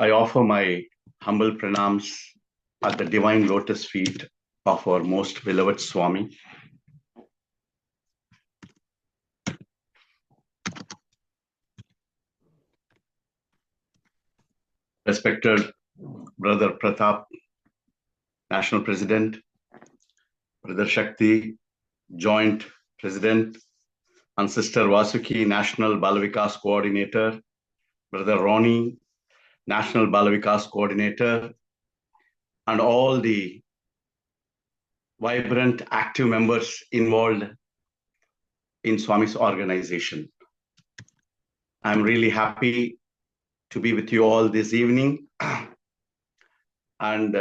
I offer my humble pranams at the divine lotus feet of our most beloved Swami. Respected Brother Pratap, National President, Brother Shakti, Joint President, and Sister Vasuki, National Balvikas Coordinator, Brother Ronnie, National Balvikas Coordinator, and all the vibrant, active members involved in Swami's organization. I'm really happy to be with you all this evening. And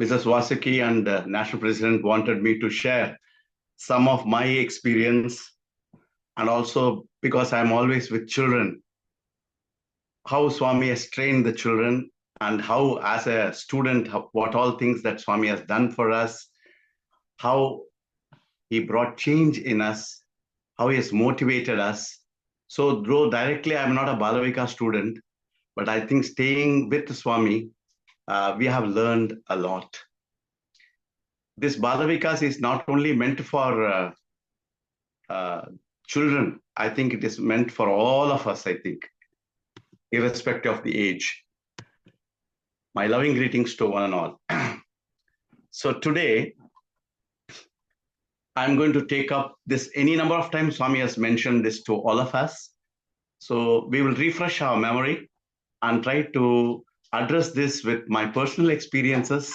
Mrs. Vasuki and the National President wanted me to share some of my experience, and also because I'm always with children, how Swami has trained the children, and how as a student, what all things that Swami has done for us, how he brought change in us, how he has motivated us. So though directly I'm not a Balavika student, but I think staying with Swami, we have learned a lot. This Balavikas is not only meant for children. I think it is meant for all of us, I think, irrespective of the age. My loving greetings to one and all. So today, I'm going to take up this any number of times. Swami has mentioned this to all of us. So we will refresh our memory and try to address this with my personal experiences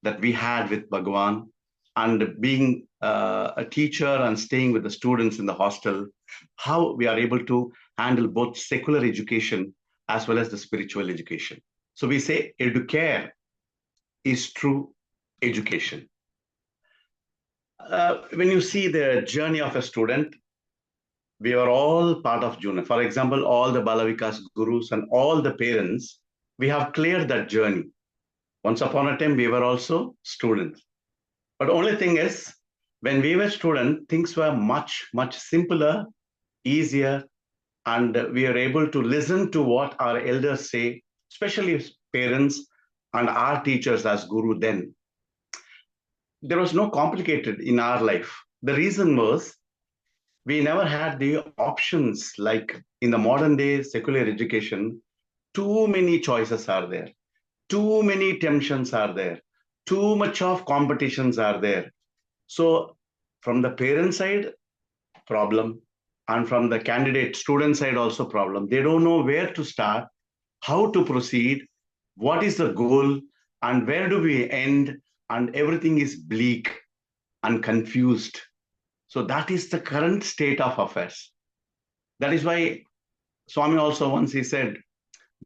that we had with Bhagavan, and being a teacher and staying with the students in the hostel, how we are able to handle both secular education as well as the spiritual education. So we say EduCare is true education. When you see the journey of a student, we are all part of Juna. For example, all the Balavikas gurus and all the parents, we have cleared that journey. Once upon a time, we were also students. But only thing is, when we were students, things were much, much simpler, easier, and we are able to listen to what our elders say, especially parents and our teachers as guru then. There was no complicated in our life. The reason was, we never had the options like in the modern day secular education. Too many choices are there. Too many temptations are there. Too much of competitions are there. So from the parent side, problem. And from the candidate student side also problem. They don't know where to start, how to proceed, what is the goal, and where do we end, and everything is bleak and confused. So that is the current state of affairs. That is why Swami also once he said,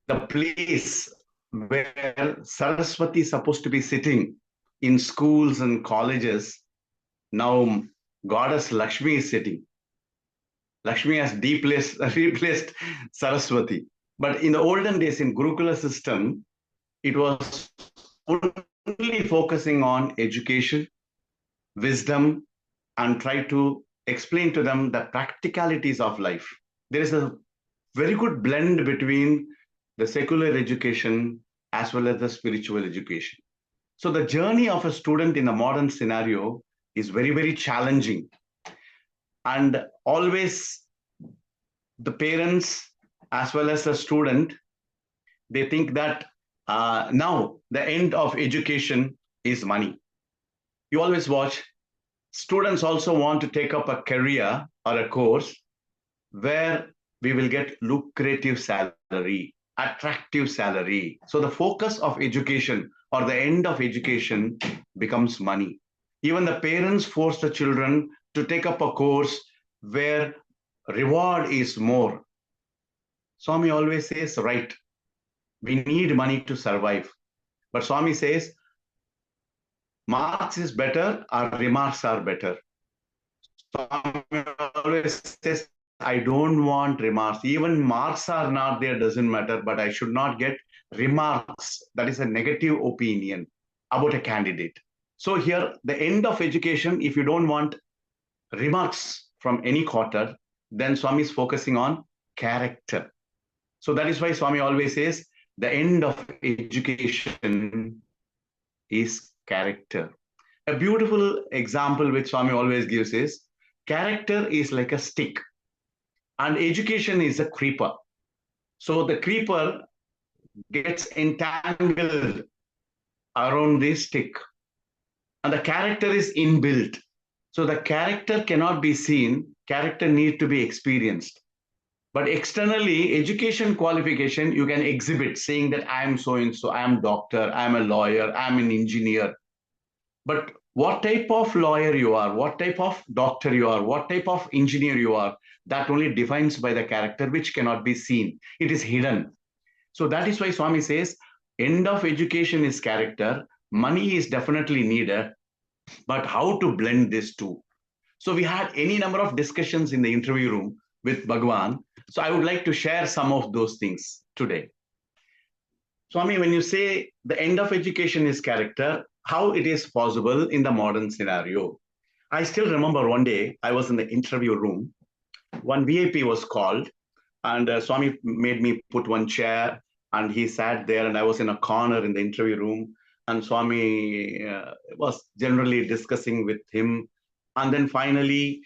the place where Saraswati is supposed to be sitting in schools and colleges, now Goddess Lakshmi is sitting. Lakshmi has replaced Saraswati. But in the olden days in Gurukula system, it was only focusing on education, wisdom, and try to explain to them the practicalities of life. There is a very good blend between the secular education as well as the spiritual education. So the journey of a student in a modern scenario is very, very challenging. And always the parents as well as the student, they think that now the end of education is money. You always watch, students also want to take up a career or a course where we will get lucrative salary, attractive salary. So the focus of education or the end of education becomes money. Even the parents force the children to take up a course where reward is more. Swami always says, right, we need money to survive. But Swami says, marks is better or remarks are better. Swami always says, I don't want remarks. Even marks are not there, doesn't matter, but I should not get remarks. That is a negative opinion about a candidate. So here, the end of education, if you don't want remarks from any quarter, then Swami is focusing on character. So that is why Swami always says, The end of education is character. A beautiful example which Swami always gives is character is like a stick and education is a creeper. So the creeper gets entangled around the stick and the character is inbuilt. So the character cannot be seen, character needs to be experienced. But externally, education qualification, you can exhibit saying that I am so and so, I am doctor, I am a lawyer, I am an engineer. But what type of lawyer you are, what type of doctor you are, what type of engineer you are, that only defines by the character, which cannot be seen. It is hidden. So that is why Swami says, end of education is character. Money is definitely needed, but how to blend these two? So we had any number of discussions in the interview room with Bhagwan. So I would like to share some of those things today. Swami, when you say the end of education is character, how it is possible in the modern scenario? I still remember one day I was in the interview room. One VIP was called, and Swami made me put one chair, and he sat there, and I was in a corner in the interview room, and Swami was generally discussing with him, and then finally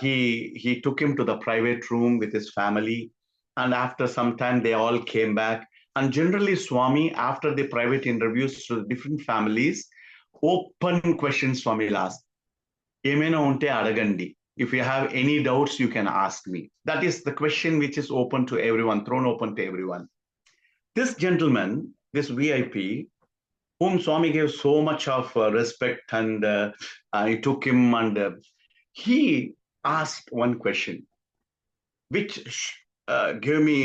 he took him to the private room with his family, and after some time they all came back, and generally Swami after the private interviews to different families, open questions Swami will ask. ఏమైనా ఉంటే అడగండి. If you have any doubts, you can ask me. That is the question which is open to everyone, thrown open to everyone. This gentleman, this VIP, whom Swami gave so much of respect and he took him and he asked one question, which gave me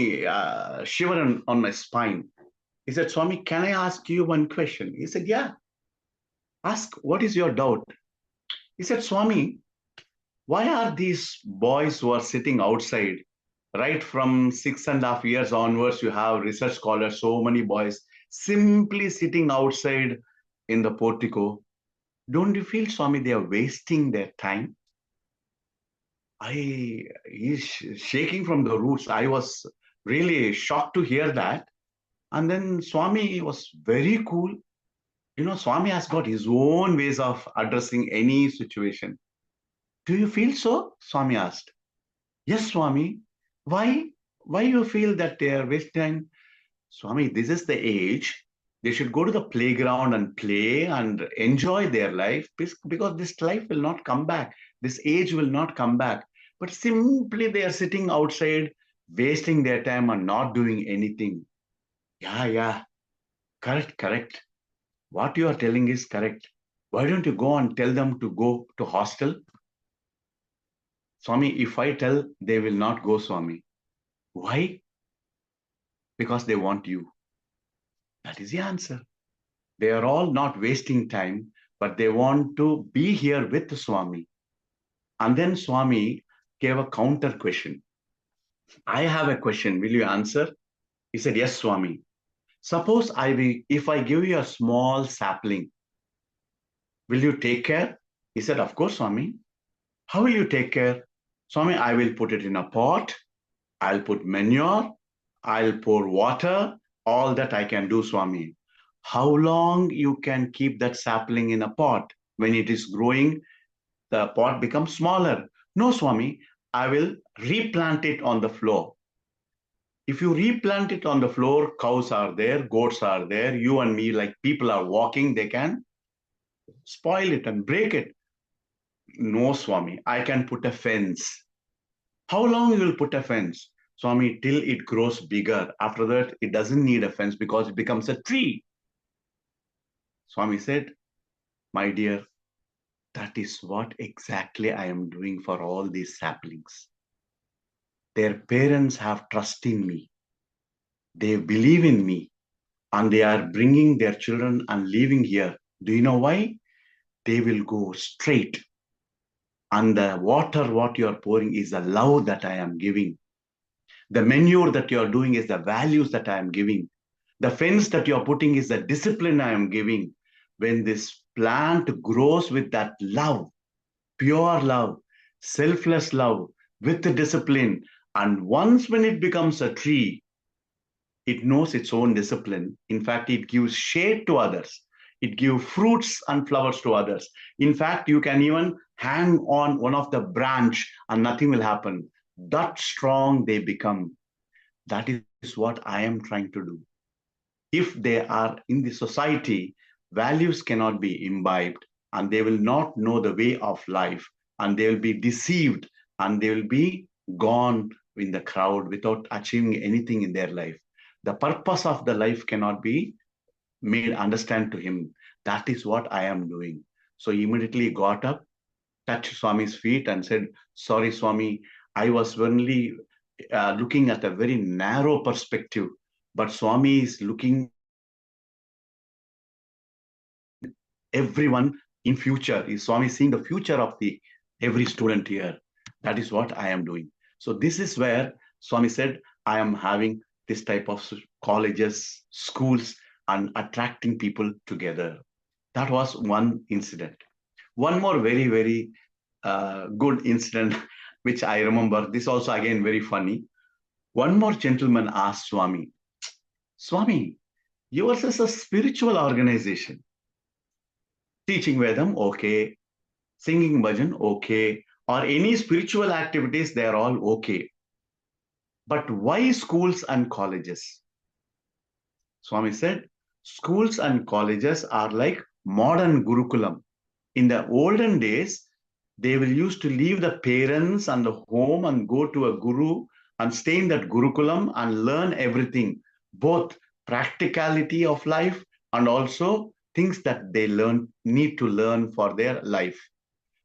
shiver on my spine. He said, Swami, can I ask you one question? He said, yeah, ask, what is your doubt? He said, Swami, why are these boys who are sitting outside, right from 6.5 years onwards, you have research scholars, so many boys simply sitting outside in the portico. Don't you feel, Swami, they are wasting their time? He's shaking from the roots. I was really shocked to hear that. And then Swami was very cool. You know, Swami has got his own ways of addressing any situation. Do you feel so? Swami asked. Yes, Swami. Why? Why you feel that they are wasting time? Swami, this is the age. They should go to the playground and play and enjoy their life because this life will not come back. This age will not come back. But simply they are sitting outside, wasting their time and not doing anything. Yeah. Correct, correct. What you are telling is correct. Why don't you go and tell them to go to hostel? Swami, if I tell, they will not go, Swami. Why? Because they want you. That is the answer. They are all not wasting time, but they want to be here with the Swami. And then Swami gave a counter question. I have a question. Will you answer? He said, yes, Swami. Suppose if I give you a small sapling, will you take care? He said, of course, Swami. How will you take care? Swami, I will put it in a pot. I'll put manure. I'll pour water. All that I can do, Swami. How long you can keep that sapling in a pot? When it is growing, the pot becomes smaller. No, Swami, I will replant it on the floor. If you replant it on the floor, cows are there, goats are there, you and me, like people are walking, they can spoil it and break it. No, Swami, I can put a fence. How long you will put a fence? Swami, till it grows bigger. After that, it doesn't need a fence because it becomes a tree. Swami said, my dear, that is what exactly I am doing for all these saplings. Their parents have trust in me. They believe in me. And they are bringing their children and leaving here. Do you know why? They will go straight. And the water, what you are pouring is the love that I am giving. The manure that you are doing is the values that I am giving. The fence that you are putting is the discipline I am giving. When this plant grows with that love, pure love, selfless love, with the discipline, and once when it becomes a tree, It knows its own discipline. In fact, it gives shade to others. It gives fruits and flowers to others. In fact, you can even hang on one of the branch and nothing will happen. That strong they become. That is what I am trying to do. If they are in the society, values cannot be imbibed and they will not know the way of life and they will be deceived and they will be gone in the crowd without achieving anything in their life. The purpose of the life cannot be made understand to him. That is what I am doing. So he immediately got up, touched Swami's feet and said, sorry, Swami, I was only looking at a very narrow perspective, but Swami is looking everyone in future. Is Swami seeing the future of the every student here? That is what I am doing. So this is where Swami said, I am having this type of colleges, schools, and attracting people together. That was one incident. One more very, very good incident, which I remember. This also again very funny. One more gentleman asked Swami, Swami, yours is a spiritual organization. Teaching Vedam, okay. Singing bhajan, okay. Or any spiritual activities, they are all okay. But why schools and colleges? Swami said, schools and colleges are like modern Gurukulam. In the olden days, they will used to leave the parents and the home and go to a guru and stay in that Gurukulam and learn everything, both practicality of life and also things that they need to learn for their life.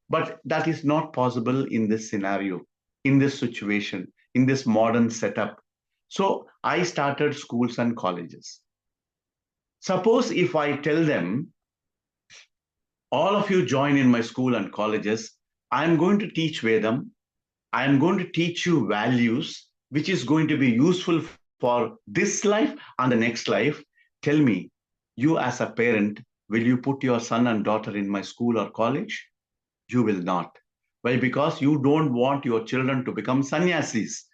But that is not possible in this scenario, in this situation, in this modern setup. So I started schools and colleges. Suppose if I tell them, all of you join in my school and colleges, I'm going to teach Vedam, I'm going to teach you values, which is going to be useful for this life and the next life. Tell me, you as a parent, will you put your son and daughter in my school or college? You will not. Why? Because you don't want your children to become sannyasis.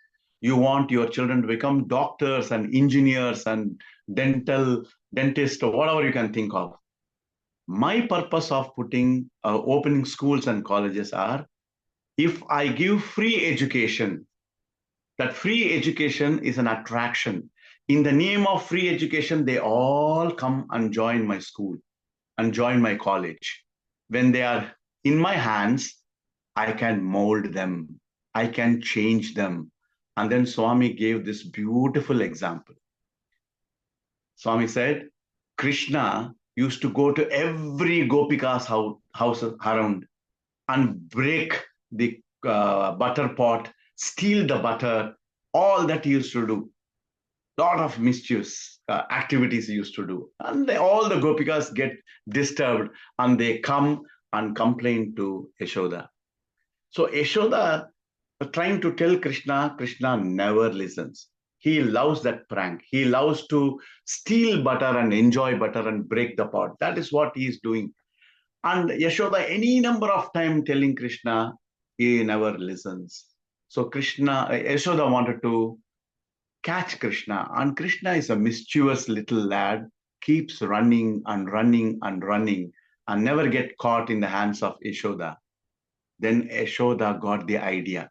You want your children to become doctors and engineers and dentists or whatever you can think of. My purpose of opening schools and colleges are, if I give free education, that free education is an attraction. In the name of free education, they all come and join my school and join my college. When they are in my hands, I can mold them. I can change them. And then Swami gave this beautiful example. Swami said, Krishna used to go to every Gopika's house around and break the butter pot, steal the butter, all that he used to do. Lot of mischievous activities he used to do. And all the Gopikas get disturbed and they come and complain to Yashoda. So Yashoda trying to tell Krishna, Krishna never listens. He loves that prank. He loves to steal butter and enjoy butter and break the pot. That is what he is doing. And Yashoda any number of time telling Krishna, he never listens. So Yashoda wanted to catch Krishna. And Krishna is a mischievous little lad, keeps running and running and running and never get caught in the hands of Yashoda. Then Yashoda got the idea.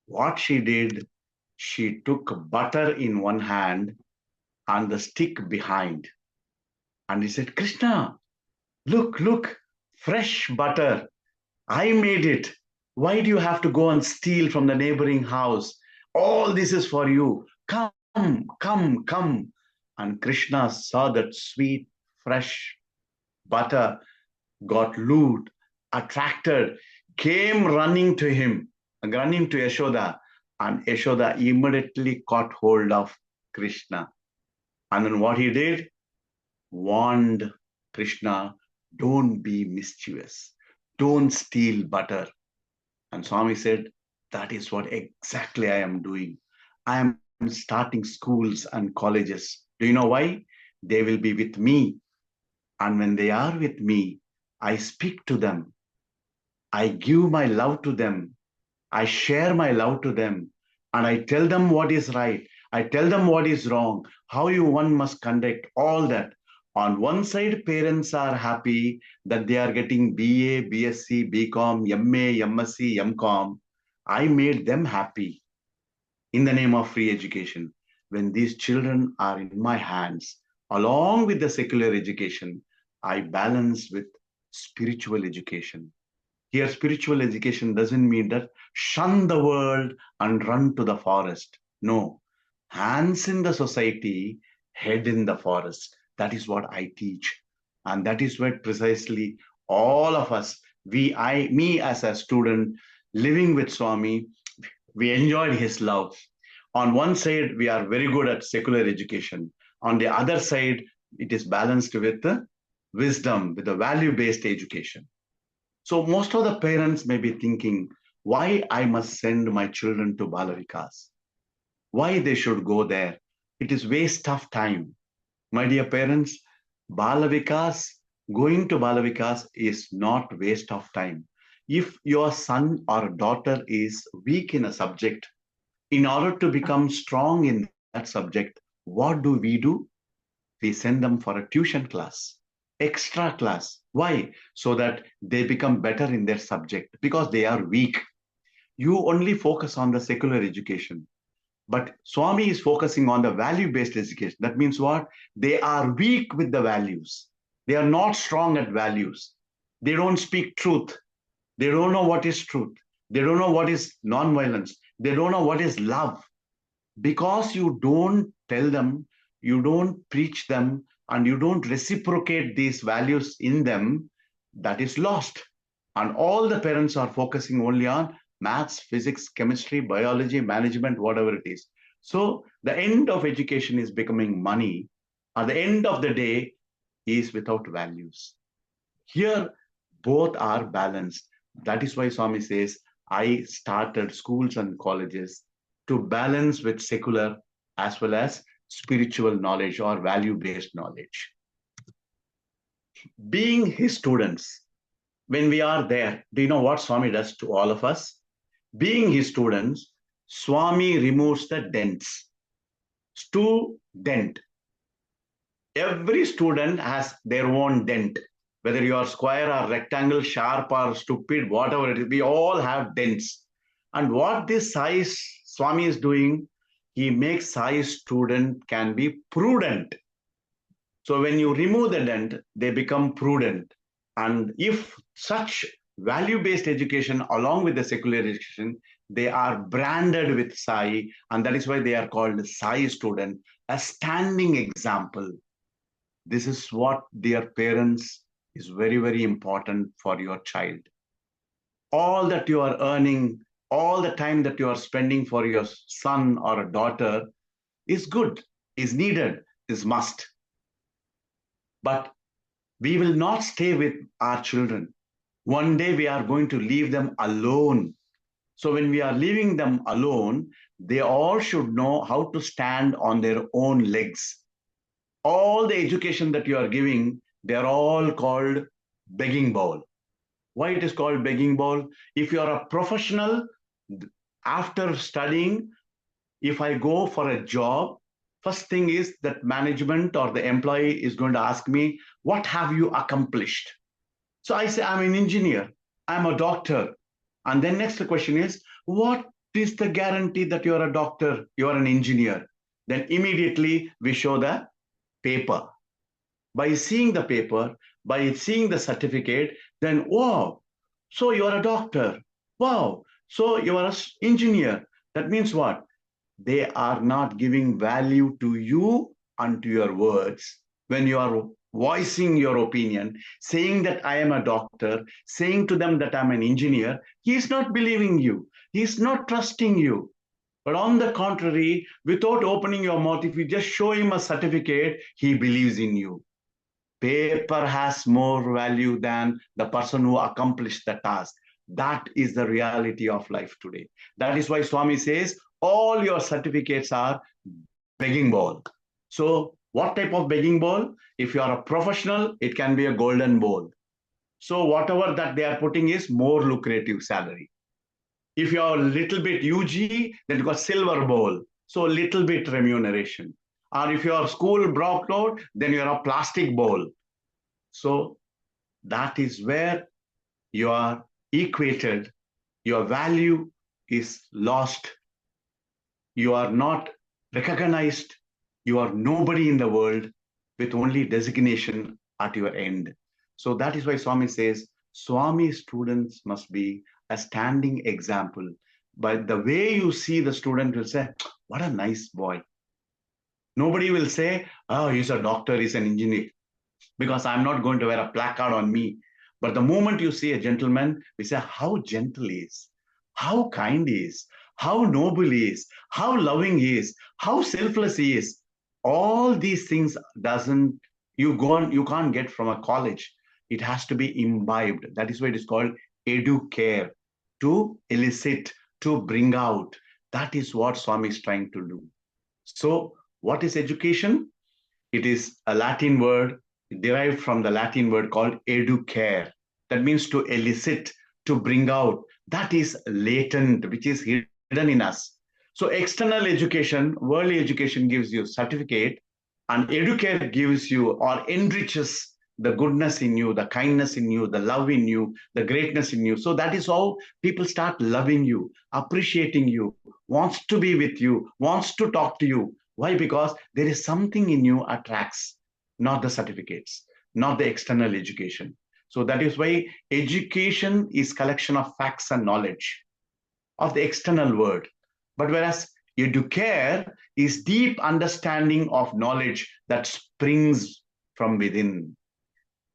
What she did, she took butter in one hand and the stick behind. And he said, Krishna, look, fresh butter. I made it. Why do you have to go and steal from the neighboring house? All this is for you. Come. And Krishna saw that sweet, fresh butter, got lured, attracted, came running to him, running to Yashoda. And Yashoda immediately caught hold of Krishna. And then what he did? Warned Krishna, don't be mischievous. Don't steal butter. And Swami said, that is what exactly I am doing. I am starting schools and colleges. Do you know why? They will be with me. And when they are with me, I speak to them. I give my love to them. I share my love to them. And I tell them what is right. I tell them what is wrong, how one must conduct, all that. On one side, parents are happy that they are getting BA, BSc, BCom, MA, MSc, MCom. I made them happy in the name of free education. When these children are in my hands, along with the secular education, I balance with spiritual education. Here, spiritual education doesn't mean that shun the world and run to the forest. No, hands in the society, head in the forest. That is what I teach. And that is what precisely all of us, me as a student living with Swami, we enjoyed his love. On one side, we are very good at secular education. On the other side, it is balanced with the wisdom, with the value-based education. So most of the parents may be thinking, why I must send my children to Balvikas? Why they should go there? It is waste of time. My dear parents, Balvikas, going to Balvikas is not waste of time. If your son or daughter is weak in a subject, in order to become strong in that subject, what do? We send them for a tuition class, extra class. Why? So that they become better in their subject because they are weak. You only focus on the secular education. But Swami is focusing on the value-based education. That means what? They are weak with the values. They are not strong at values. They don't speak truth. They don't know what is truth. They don't know what is non-violence. They don't know what is love. Because you don't tell them, you don't preach them, and you don't reciprocate these values in them, that is lost. And all the parents are focusing only on maths, physics, chemistry, biology, management, whatever it is. So the end of education is becoming money. At the end of the day, is without values. Here, both are balanced. That is why Swami says, I started schools and colleges to balance with secular as well as spiritual knowledge or value-based knowledge. Being his students, when we are there, do you know what Swami does to all of us? Being his students, Swami removes the dents. Student. Every student has their own dent. Whether you are square or rectangle, sharp or stupid, whatever it is, we all have dents. And what this size Swami is doing, he makes size student can be prudent. So when you remove the dent, they become prudent. And if such value-based education along with the secular education, they are branded with Sai, and that is why they are called Sai student, a standing example. This is what, dear parents, is very, very important for your child. All that you are earning, all the time that you are spending for your son or a daughter is good, is needed, is must. But we will not stay with our children. One day we are going to leave them alone. So when we are leaving them alone, they all should know how to stand on their own legs. All the education that you are giving, they are all called begging bowl. Why it is called begging bowl? If you are a professional, after studying, if I go for a job, first thing is that management or the employee is going to ask me, what have you accomplished? So I say, I'm an engineer, I'm a doctor. And then next question is, what is the guarantee that you're a doctor, you're an engineer? Then immediately we show the paper. By seeing the paper, by seeing the certificate, then, wow, so you're a doctor. Wow, so you're an engineer. That means what? They are not giving value to you and to your words. When you are voicing your opinion, saying that I am a doctor, saying to them that I'm an engineer, he is not believing you. He is not trusting you. But on the contrary, without opening your mouth, if you just show him a certificate, he believes in you. Paper has more value than the person who accomplished the task. That is the reality of life today. That is why Swami says, all your certificates are begging bowl. So what type of begging bowl? If you are a professional, it can be a golden bowl. So whatever that they are putting is more lucrative salary. If you are a little bit UG, then you got silver bowl. So little bit remuneration. Or if your school dropped out, then you're a plastic bowl. So that is where you are equated, your value is lost, you are not recognized, you are nobody in the world with only designation at your end. So that is why Swami says, Swami students must be a standing example. But the way you see the student will say, what a nice boy. Nobody will say, oh, he's a doctor, he's an engineer, because I'm not going to wear a placard on me. But the moment you see a gentleman, we say how gentle he is, how kind he is, how noble he is, how loving he is, how selfless he is. All these things doesn't you can't get from a college. It has to be imbibed. That is why it is called EduCare, to elicit, to bring out. That is what Swami is trying to do. So, what is education? It is a Latin word derived from the Latin word called EduCare. That means to elicit, to bring out. That is latent, which is hidden in us. So external education, worldly education gives you certificate, and EduCare gives you or enriches the goodness in you, the kindness in you, the love in you, the greatness in you. So that is how people start loving you, appreciating you, wants to be with you, wants to talk to you. Why? Because there is something in you attracts, not the certificates, not the external education. So that is why education is collection of facts and knowledge of the external world. But whereas EduCare is deep understanding of knowledge that springs from within.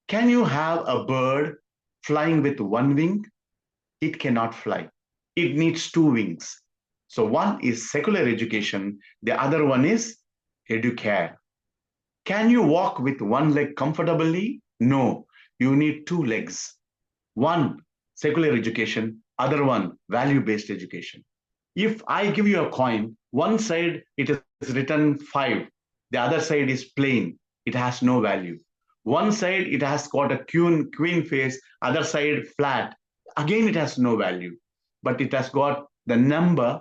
Can you have a bird flying with one wing? It cannot fly. It needs two wings. So one is secular education, the other one is EduCare. Can you walk with one leg comfortably? No, you need two legs. One, secular education, other one, value-based education. If I give you a coin, one side it is written 5, the other side is plain, it has no value. One side it has got a queen face, other side flat, again it has no value. But it has got the number.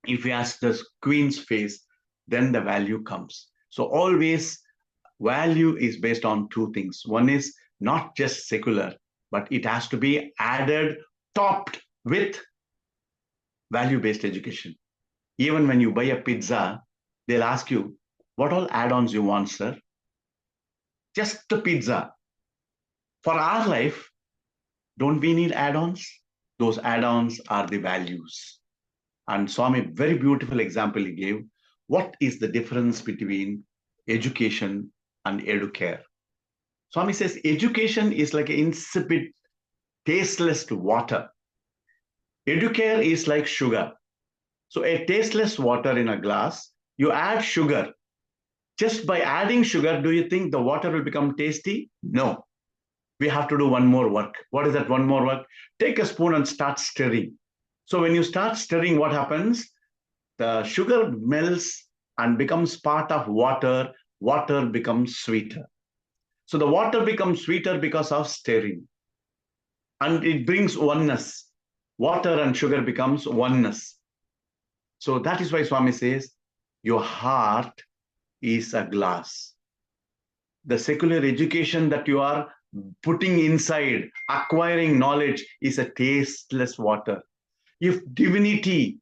If you ask the queen's face, then the value comes. So always value is based on two things. One is not just secular, but it has to be added, topped with value-based education. Even when you buy a pizza, they'll ask you, what all add-ons you want, sir? Just the pizza. For our life, don't we need add-ons? Those add-ons are the values. And Swami, very beautiful example he gave. What is the difference between education and EduCare? Swami says education is like an insipid, tasteless water. EduCare is like sugar. So a tasteless water in a glass, you add sugar. Just by adding sugar, do you think the water will become tasty? No. We have to do one more work. What is that one more work? Take a spoon and start stirring. So when you start stirring, what happens? The sugar melts and becomes part of water. Water becomes sweeter. So the water becomes sweeter because of stirring. And it brings oneness. Water and sugar becomes oneness. So that is why Swami says, your heart is a glass. The secular education that you are putting inside, acquiring knowledge, is a tasteless water. If divinity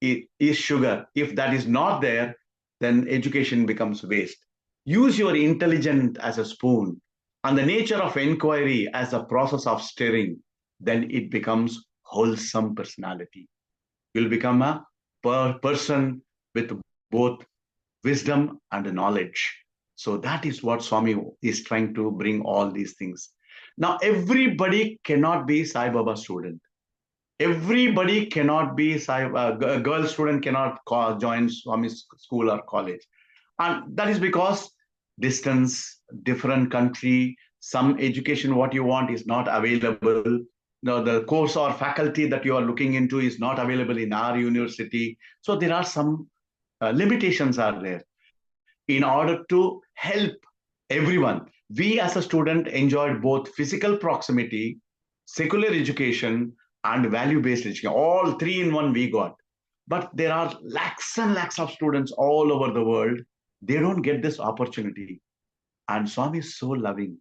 is sugar, if that is not there, then education becomes waste. Use your intelligence as a spoon and the nature of inquiry as a process of stirring, then it becomes wholesome personality. You'll become a person with both wisdom and knowledge. So that is what Swami is trying to bring all these things. Now, everybody cannot be Sai Baba student. Everybody cannot be a girl student cannot join Swami's school or college. And that is because distance, different country, some education, what you want is not available. No, the course or faculty that you are looking into is not available in our university. So there are some limitations are there. In order to help everyone, we as a student enjoyed both physical proximity, secular education, and value-based education. All three in one we got. But there are lakhs and lakhs of students all over the world. They don't get this opportunity. And Swami is so loving.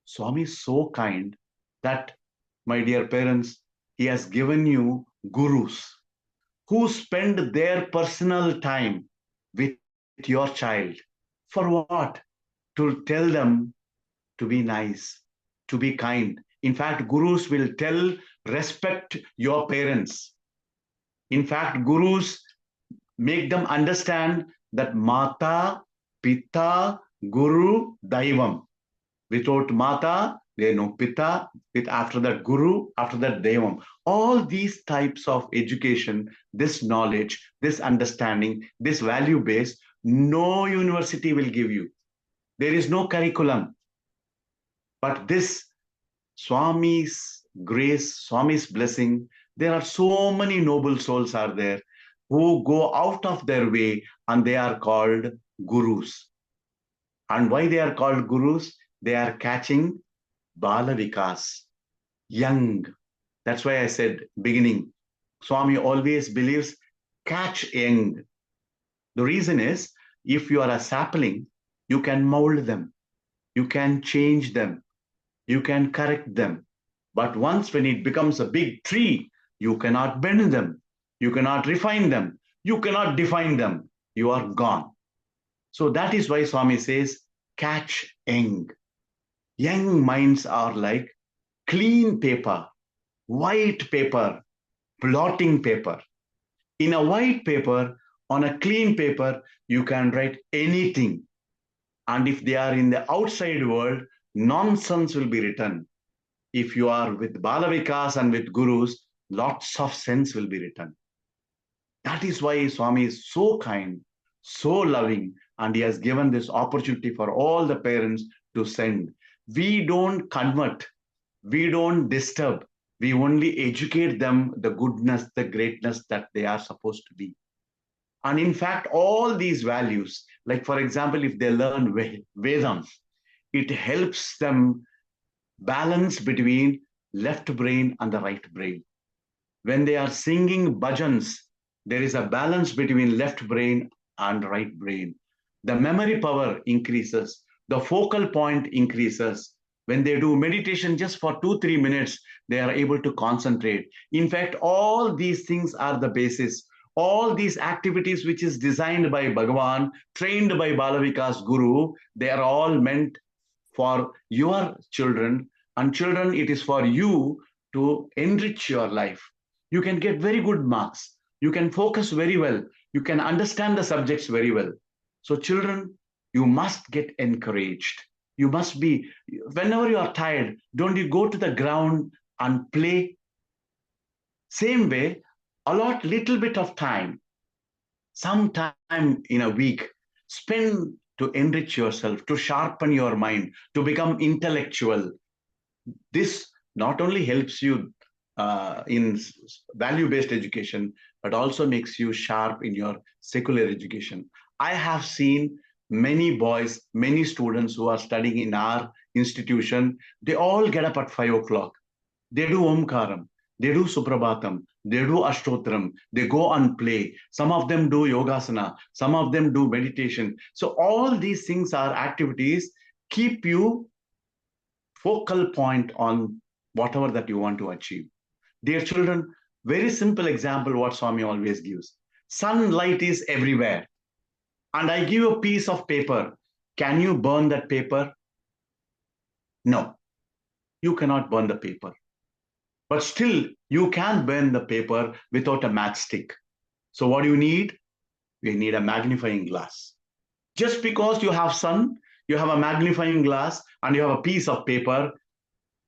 Swami is so kind that, my dear parents, he has given you gurus who spend their personal time with your child. For what? To tell them to be nice, to be kind. In fact, gurus will tell, respect your parents. In fact, gurus make them understand that Mata, Pita, Guru, Daivam. Without Mata, there no Pita. With after that Guru, after that Devam. All these types of education, this knowledge, this understanding, this value base, no university will give you. There is no curriculum. But this Swami's grace, Swami's blessing, there are so many noble souls are there who go out of their way, and they are called gurus. And why they are called gurus? They are catching Balvikas, young. That's why I said beginning. Swami always believes catch young. The reason is, if you are a sapling, you can mold them, you can change them, you can correct them. But once when it becomes a big tree, you cannot bend them, you cannot refine them, you cannot define them. You are gone. So that is why Swami says, catch young. Young minds are like clean paper, white paper, blotting paper. In a white paper, on a clean paper, you can write anything. And if they are in the outside world, nonsense will be written. If you are with Balvikas and with gurus, lots of sense will be written. That is why Swami is so kind, so loving, and he has given this opportunity for all the parents to send. We don't convert, we don't disturb, we only educate them the goodness, the greatness that they are supposed to be. And in fact, all these values, like for example, if they learn Vedams, it helps them balance between left brain and the right brain. When they are singing bhajans, there is a balance between left brain and right brain. The memory power increases, the focal point increases. When they do meditation just for 2-3 minutes, they are able to concentrate. In fact, all these things are the basis. All these activities which is designed by Bhagavan, trained by Balvikas Guru, they are all meant for your children. And children, it is for you to enrich your life. You can get very good marks. You can focus very well. You can understand the subjects very well. So children, you must get encouraged. You must be, whenever you are tired, don't you go to the ground and play? Same way, allot little bit of time, some time in a week, spend to enrich yourself, to sharpen your mind, to become intellectual. This not only helps you in value-based education, but also makes you sharp in your secular education. I have seen many boys, many students who are studying in our institution, they all get up at 5 o'clock. They do Omkaram, they do Suprabhatam, they do Ashtotram, they go and play. Some of them do Yogasana, some of them do meditation. So all these things are activities, keep you focal point on whatever that you want to achieve. Dear children, very simple example what Swami always gives. Sunlight is everywhere. And I give a piece of paper. Can you burn that paper? No, you cannot burn the paper. But still, you can burn the paper without a matchstick. So what do you need? You need a magnifying glass. Just because you have sun, you have a magnifying glass, and you have a piece of paper,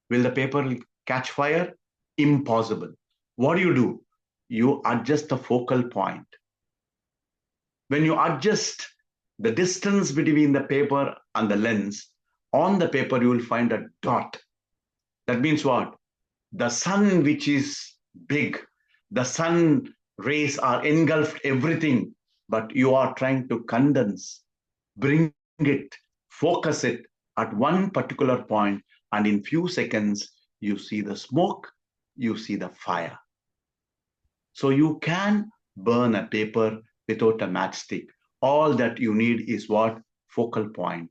will the paper catch fire? Impossible. What do? You adjust the focal point. When you adjust the distance between the paper and the lens, on the paper you will find a dot. That means what? The sun, which is big, the sun rays are engulfed everything, but you are trying to condense, bring it, focus it at one particular point, and in few seconds, you see the smoke, you see the fire. So you can burn a paper without a matchstick. All that you need is what? Focal point.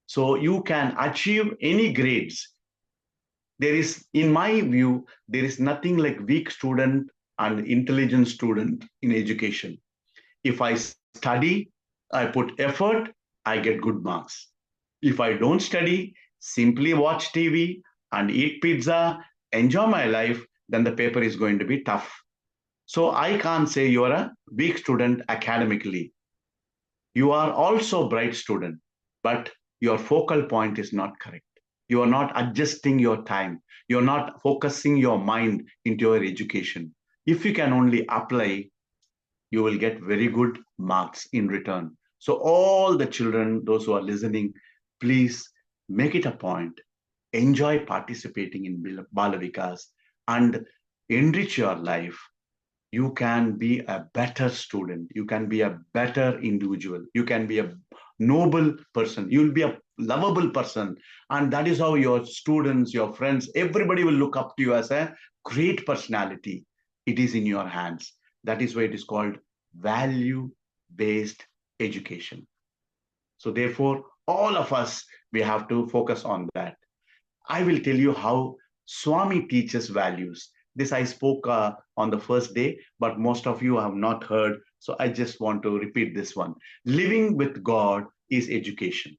So you can achieve any grades. There is, in my view, there is nothing like weak student and intelligent student in education. If I study, I put effort, I get good marks. If I don't study, simply watch TV and eat pizza, enjoy my life, then the paper is going to be tough. So I can't say you are a weak student academically. You are also a bright student, but your focal point is not correct. You are not adjusting your time. You're not focusing your mind into your education. If you can only apply, you will get very good marks in return. So all the children, those who are listening, please make it a point. Enjoy participating in Balvikas and enrich your life. You can be a better student. You can be a better individual. You can be a noble person. You'll be a lovable person. And that is how your students, your friends, everybody will look up to you as a great personality. It is in your hands. That is why it is called value-based education. So therefore, all of us, we have to focus on that. I will tell you how Swami teaches values. This I spoke on the first day, but most of you have not heard. So I just want to repeat this one. Living with God is education.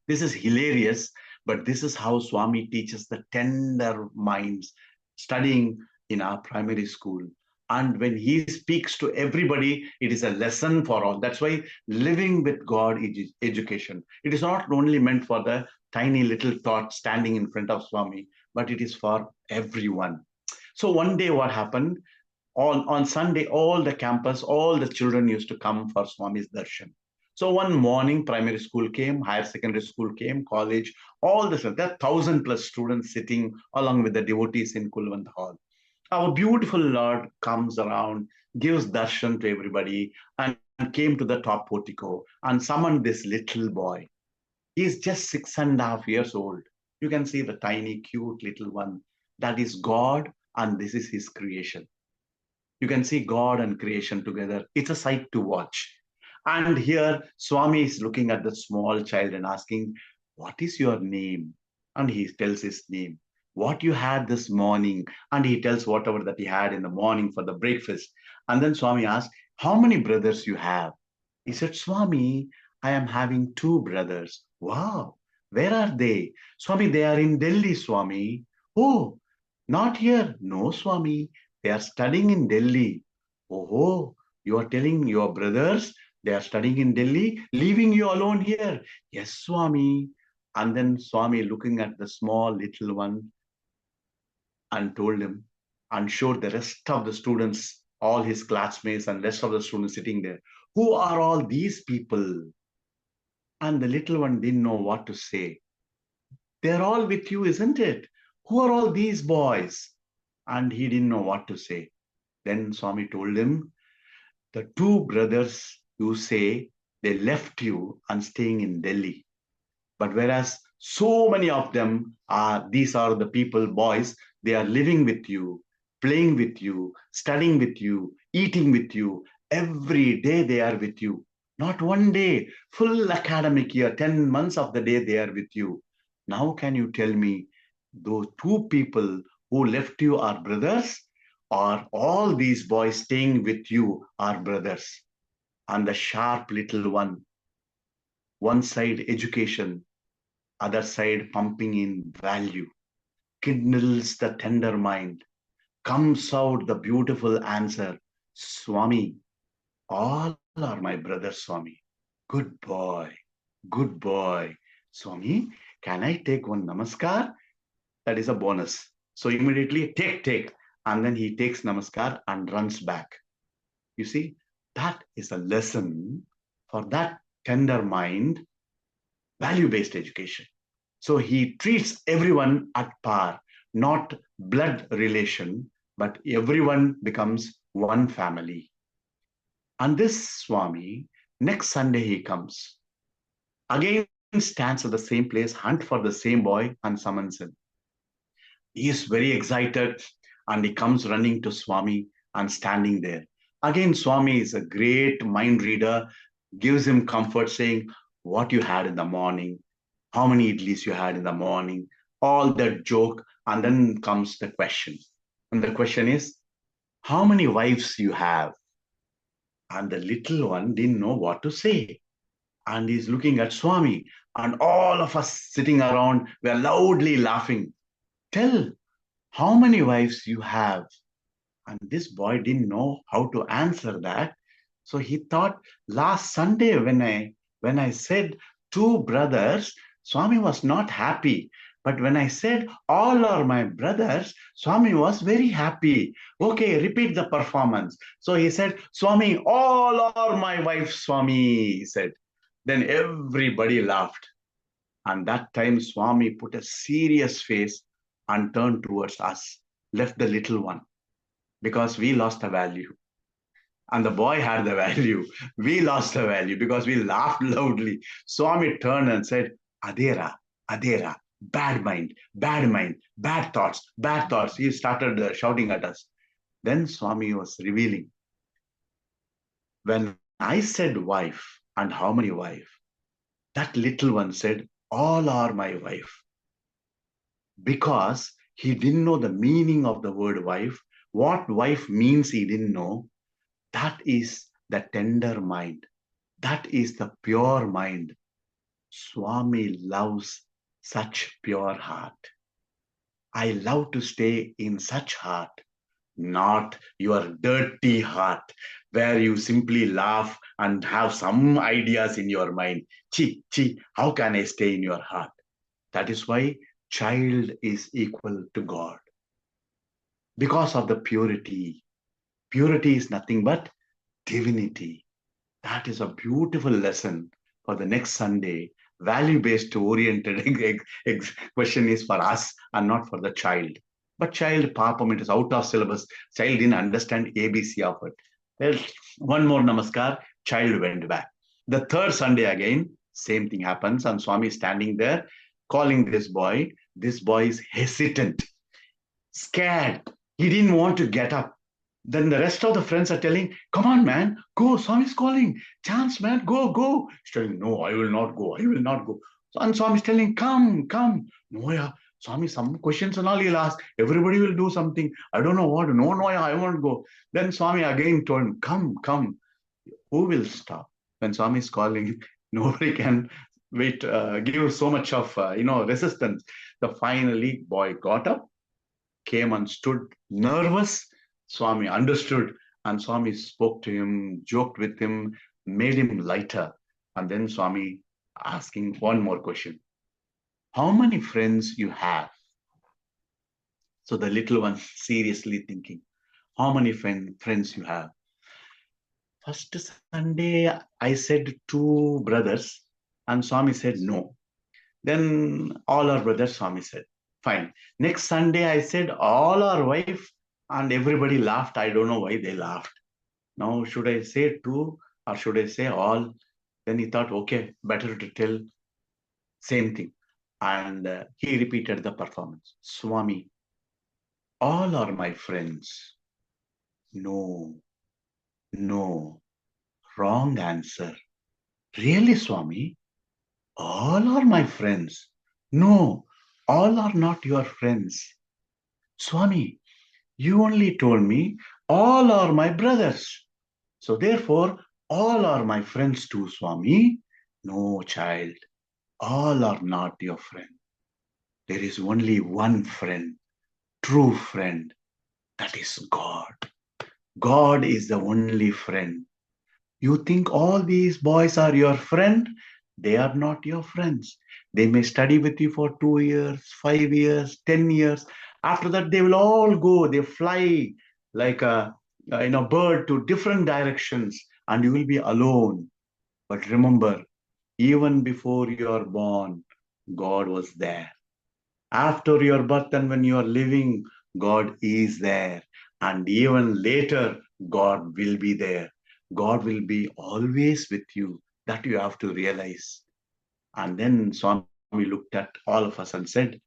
This is hilarious, but this is how Swami teaches the tender minds studying in our primary school. And when he speaks to everybody, it is a lesson for all. That's why living with God is education. It is not only meant for the tiny little tot standing in front of Swami, but it is for everyone. So one day what happened, on Sunday, all the campus, all the children used to come for Swami's darshan. So one morning, primary school came, higher secondary school came, college, all this. There are 1,000+ students sitting along with the devotees in Kulwant Hall. Our beautiful Lord comes around, gives darshan to everybody, and came to the top portico and summoned this little boy. He is just 6.5 years old. You can see the tiny, cute little one. That is God, and this is his creation. You can see God and creation together. It's a sight to watch. And here, Swami is looking at the small child and asking, "What is your name?" And he tells his name. "What you had this morning?" And he tells whatever that he had in the morning for the breakfast. And then Swami asks, "How many brothers you have?" He said, "Swami, I am having 2 brothers." "Wow, where are they?" "Swami, they are in Delhi, Swami." "Oh, not here." "No, Swami, they are studying in Delhi." "Oh, you are telling your brothers they are studying in Delhi, leaving you alone here?" "Yes, Swami." And then Swami looking at the small little one and told him and showed the rest of the students, all his classmates and rest of the students sitting there, "Who are all these people?" And the little one didn't know what to say. "They're all with you, isn't it? Who are all these boys?" And he didn't know what to say. Then Swami told him, "The 2 brothers you say they left you and staying in Delhi. But whereas so many of them are, these are the people, boys, they are living with you, playing with you, studying with you, eating with you. Every day they are with you. Not one day, full academic year, 10 months of the day they are with you. Now can you tell me, those 2 people who left you are brothers, or all these boys staying with you are brothers?" And the sharp little one side education, other side pumping in value, kindles the tender mind, comes out the beautiful answer, "Swami, all are my brothers, Swami." Good boy, good boy. "Swami, can I take one namaskar?" That is a bonus. So immediately take. And then he takes namaskar and runs back. You see, that is a lesson for that tender mind, value-based education. So he treats everyone at par, not blood relation, but everyone becomes one family. And this Swami, next Sunday he comes, again stands at the same place, hunt for the same boy and summons him. He is very excited and he comes running to Swami and standing there. Again, Swami is a great mind reader, gives him comfort, saying, what you had in the morning, how many idlis you had in the morning, all that joke. And then comes the question. And the question is, how many wives you have? And the little one didn't know what to say. And he's looking at Swami. And all of us sitting around were loudly laughing. Tell, how many wives you have? And this boy didn't know how to answer that. So he thought last Sunday when I said two brothers, Swami was not happy. But when I said all are my brothers, Swami was very happy. Okay, repeat the performance. So he said, Swami, all are my wives, Swami, he said. Then everybody laughed. And that time Swami put a serious face and turned towards us, left the little one because we lost the value. And the boy had the value. We lost the value because we laughed loudly. Swami turned and said, Adera, Adera, bad mind, bad thoughts, bad thoughts. He started shouting at us. Then Swami was revealing, when I said wife and how many wife, that little one said, all are my wife. Because he didn't know the meaning of the word wife, what wife means he didn't know. That is the tender mind. That is the pure mind. Swami loves such pure heart. I love to stay in such heart, not your dirty heart, where you simply laugh and have some ideas in your mind. Chi, how can I stay in your heart? That is why child is equal to God. Because of the purity. Purity is nothing but divinity. That is a beautiful lesson for the next Sunday. Value-based oriented question is for us and not for the child. But child, papam, it is out of syllabus. Child didn't understand ABC of it. Well, one more namaskar, child went back. The third Sunday again, same thing happens, and Swami is standing there calling this boy. This boy is hesitant, scared. He didn't want to get up. Then the rest of the friends are telling, come on, man, go, Swami's calling. Chance, man, go. He's telling, no, I will not go. So, and Swami's telling, come. No, yeah, Swami, some questions and all he'll ask. Everybody will do something. I don't know what. No, yeah, I won't go. Then Swami again told him, come. Who will stop? When Swami is calling, nobody can wait, give so much of, resistance. The finally boy got up, came and stood nervous. Swami understood, and Swami spoke to him, joked with him, made him lighter. And then Swami asking one more question. How many friends you have? So the little one seriously thinking, how many friends you have? First Sunday, I said two brothers, and Swami said no. Then all our brothers, Swami said, fine. Next Sunday, I said all our wife, and everybody laughed. I don't know why they laughed. Now, should I say two or should I say all? Then he thought, okay, better to tell same thing. And he repeated the performance. Swami, all are my friends. No, wrong answer. Really, Swami? All are my friends. No, all are not your friends. Swami, you only told me all are my brothers. So therefore, all are my friends too, Swami. No, child, all are not your friend. There is only one friend, true friend. That is God. God is the only friend. You think all these boys are your friend? They are not your friends. They may study with you for 2 years, 5 years, 10 years. After that, they will all go. They fly like a bird to different directions, and you will be alone. But remember, even before you are born, God was there. After your birth and when you are living, God is there. And even later, God will be there. God will be always with you. That you have to realize. And then Swami looked at all of us and said,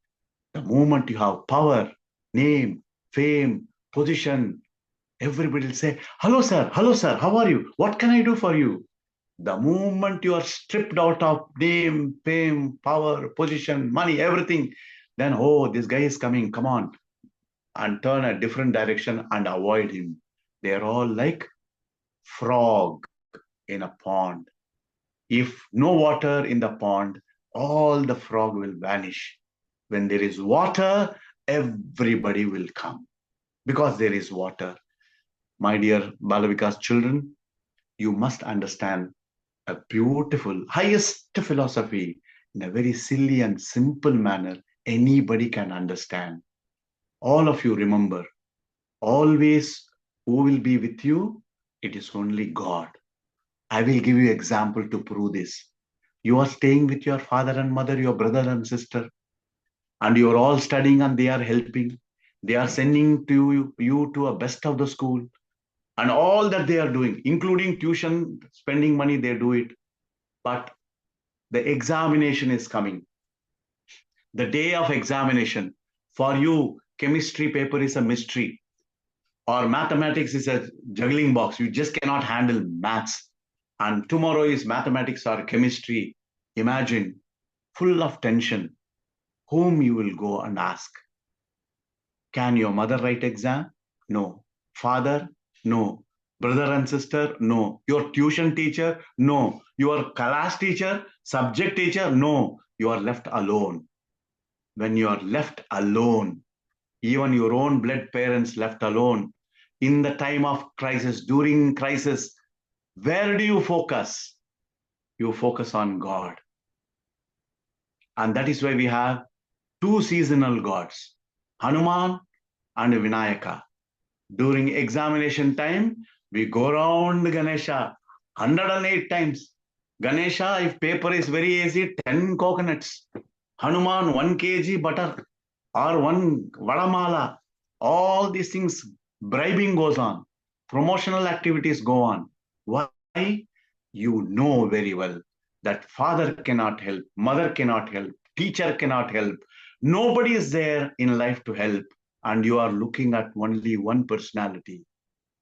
the moment you have power, name, fame, position, Everybody will say, hello sir, how are you? What can I do for you? The moment you are stripped out of name, fame, power, position, money, everything, then, oh, this guy is coming, come on, and turn a different direction and avoid him. They're all like frog in a pond. If no water in the pond, all the frog will vanish. When there is water, everybody will come because there is water. My dear Balvikas children, you must understand a beautiful, highest philosophy in a very silly and simple manner anybody can understand. All of you remember, always who will be with you? It is only God. I will give you example to prove this. You are staying with your father and mother, your brother and sister, and you are all studying and they are helping. They are sending you to a best of the school and all that they are doing, including tuition, spending money, they do it. But the examination is coming. The day of examination, for you, chemistry paper is a mystery or mathematics is a juggling box. You just cannot handle maths. And tomorrow is mathematics or chemistry. Imagine, full of tension, whom you will go and ask. Can your mother write exam? No. Father? No. Brother and sister? No. Your tuition teacher? No. Your class teacher? Subject teacher? No. You are left alone. When you are left alone, even your own blood parents left alone, in the time of crisis, during crisis, where do you focus? You focus on God. And that is why we have two seasonal gods, Hanuman and Vinayaka. During examination time, we go around Ganesha 108 times. Ganesha, if paper is very easy, 10 coconuts. Hanuman, 1 kg butter or 1 vadamala. All these things, bribing goes on. Promotional activities go on. Why? You know very well that father cannot help, mother cannot help, teacher cannot help. Nobody is there in life to help. And you are looking at only one personality.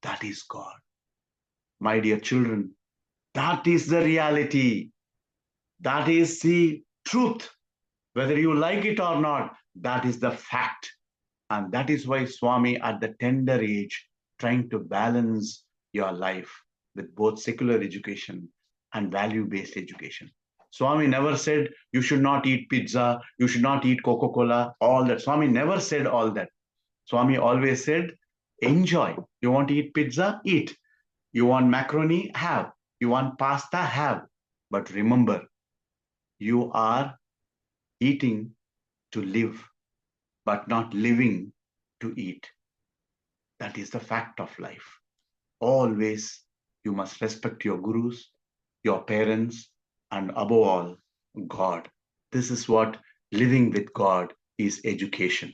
That is God. My dear children, that is the reality. That is the truth. Whether you like it or not, that is the fact. And that is why Swami, at the tender age, trying to balance your life with both secular education and value-based education. Swami never said you should not eat pizza, you should not eat Coca-Cola, all that. Swami never said all that. Swami always said, enjoy. You want to eat pizza? Eat. You want macaroni? Have. You want pasta? Have. But remember, you are eating to live, but not living to eat. That is the fact of life. Always, you must respect your gurus, your parents, and above all, God. This is what living with God is education.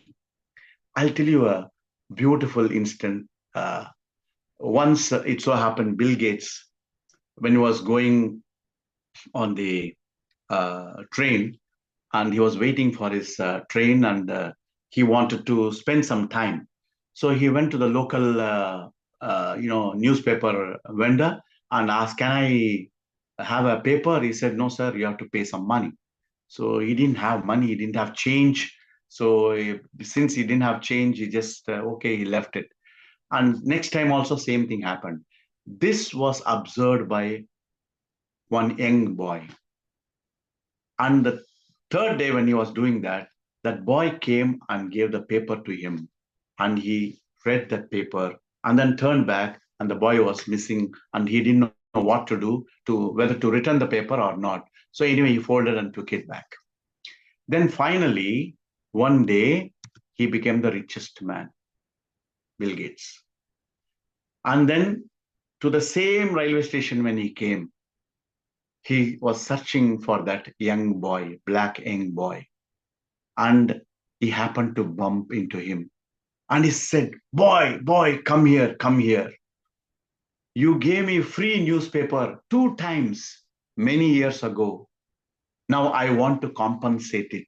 I'll tell you a beautiful instance. Once it so happened, Bill Gates, when he was going on the train, and he was waiting for his train, and he wanted to spend some time. So he went to the local, newspaper vendor and asked, "Can I have a paper?" He said, "No, sir, you have to pay some money." So he didn't have money, he didn't have change. So since he didn't have change, he just okay, he left it. And next time also same thing happened. This was observed by one young boy. And the third day when he was doing that, that boy came and gave the paper to him. And he read that paper and then turned back, and the boy was missing and he didn't know what to do, to whether to return the paper or not. So anyway, he folded and took it back. Then finally, one day, he became the richest man, Bill Gates. And then to the same railway station when he came, he was searching for that young boy, black young boy. And he happened to bump into him. And he said, boy, come here, come here. You gave me free newspaper 2 times many years ago. Now I want to compensate it.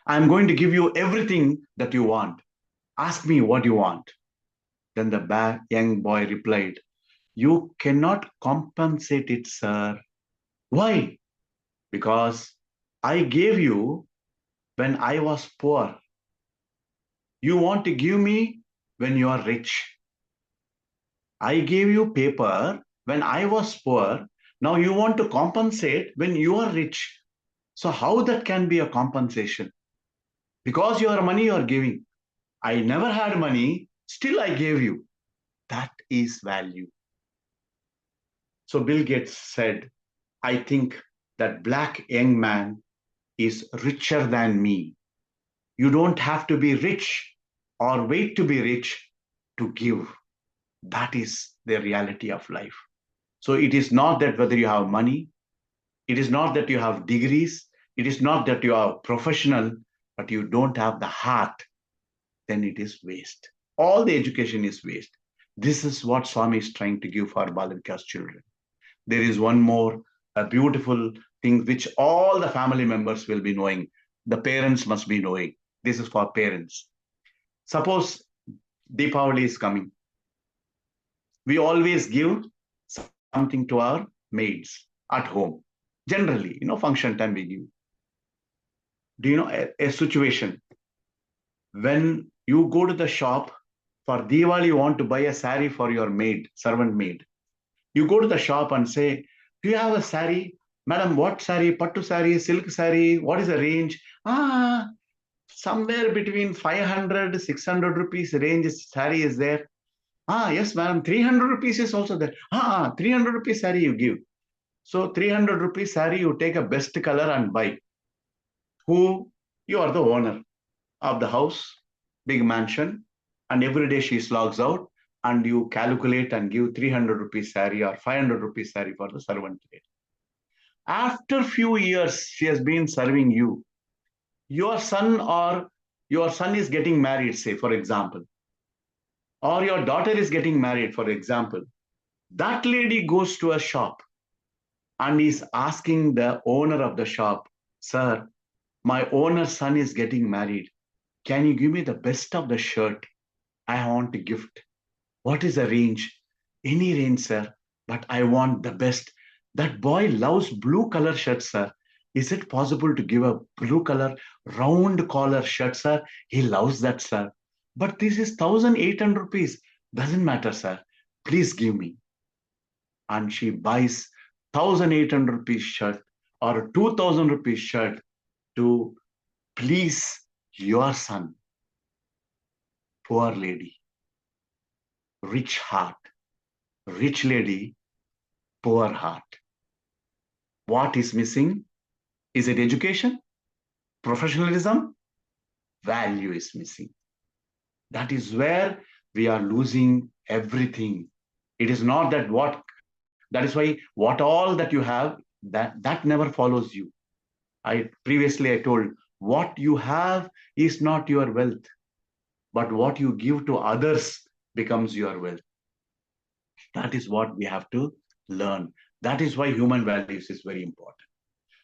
I'm going to give you everything that you want. Ask me what you want. Then the young boy replied, "You cannot compensate it, sir." "Why?" "Because I gave you when I was poor. You want to give me when you are rich. I gave you paper when I was poor. Now you want to compensate when you are rich. So how that can be a compensation? Because your money you are giving. I never had money, still I gave you. That is value." So Bill Gates said, "I think that black young man is richer than me. You don't have to be rich or wait to be rich to give." That is the reality of life. So it is not that whether you have money, it is not that you have degrees, it is not that you are professional, but you don't have the heart, then it is waste. All the education is waste. This is what Swami is trying to give for Balvikas children. There is one more a beautiful thing which all the family members will be knowing. The parents must be knowing. This is for parents. Suppose Deepavali is coming. We always give something to our maids at home. Generally, function time we give. Do you know a situation when you go to the shop for Diwali, you want to buy a sari for your maid, servant maid. You go to the shop and say, "Do you have a sari? Madam, what sari? Pattu sari, silk sari? What is the range?" Somewhere between 500, 600 rupees range sari is there. Yes, madam, 300 rupees is also there. 300 rupees sari you give. So 300 rupees sari, you take a best color and buy. Who? You are the owner of the house, big mansion, and every day she slogs out, and you calculate and give 300 rupees sari or 500 rupees sari for the servant lady. After few years, she has been serving you. Your son is getting married, say, for example, or your daughter is getting married, for example. That lady goes to a shop and is asking the owner of the shop, "Sir, my owner's son is getting married. Can you give me the best of the shirt? I want to gift. What is the range?" "Any range, sir, but I want the best." "That boy loves blue color shirt, sir. Is it possible to give a blue color round collar shirt, sir? He loves that, sir. But this is 1,800 rupees. Doesn't matter, sir. Please give me." And she buys 1,800 rupees shirt or 2,000 rupees shirt to please your son. Poor lady, rich heart, rich lady, poor heart. What is missing? Is it education? Professionalism? Value is missing. That is where we are losing everything. It is not that is why what all that you have, that never follows you. Previously I told, what you have is not your wealth, but what you give to others becomes your wealth. That is what we have to learn. That is why human values is very important.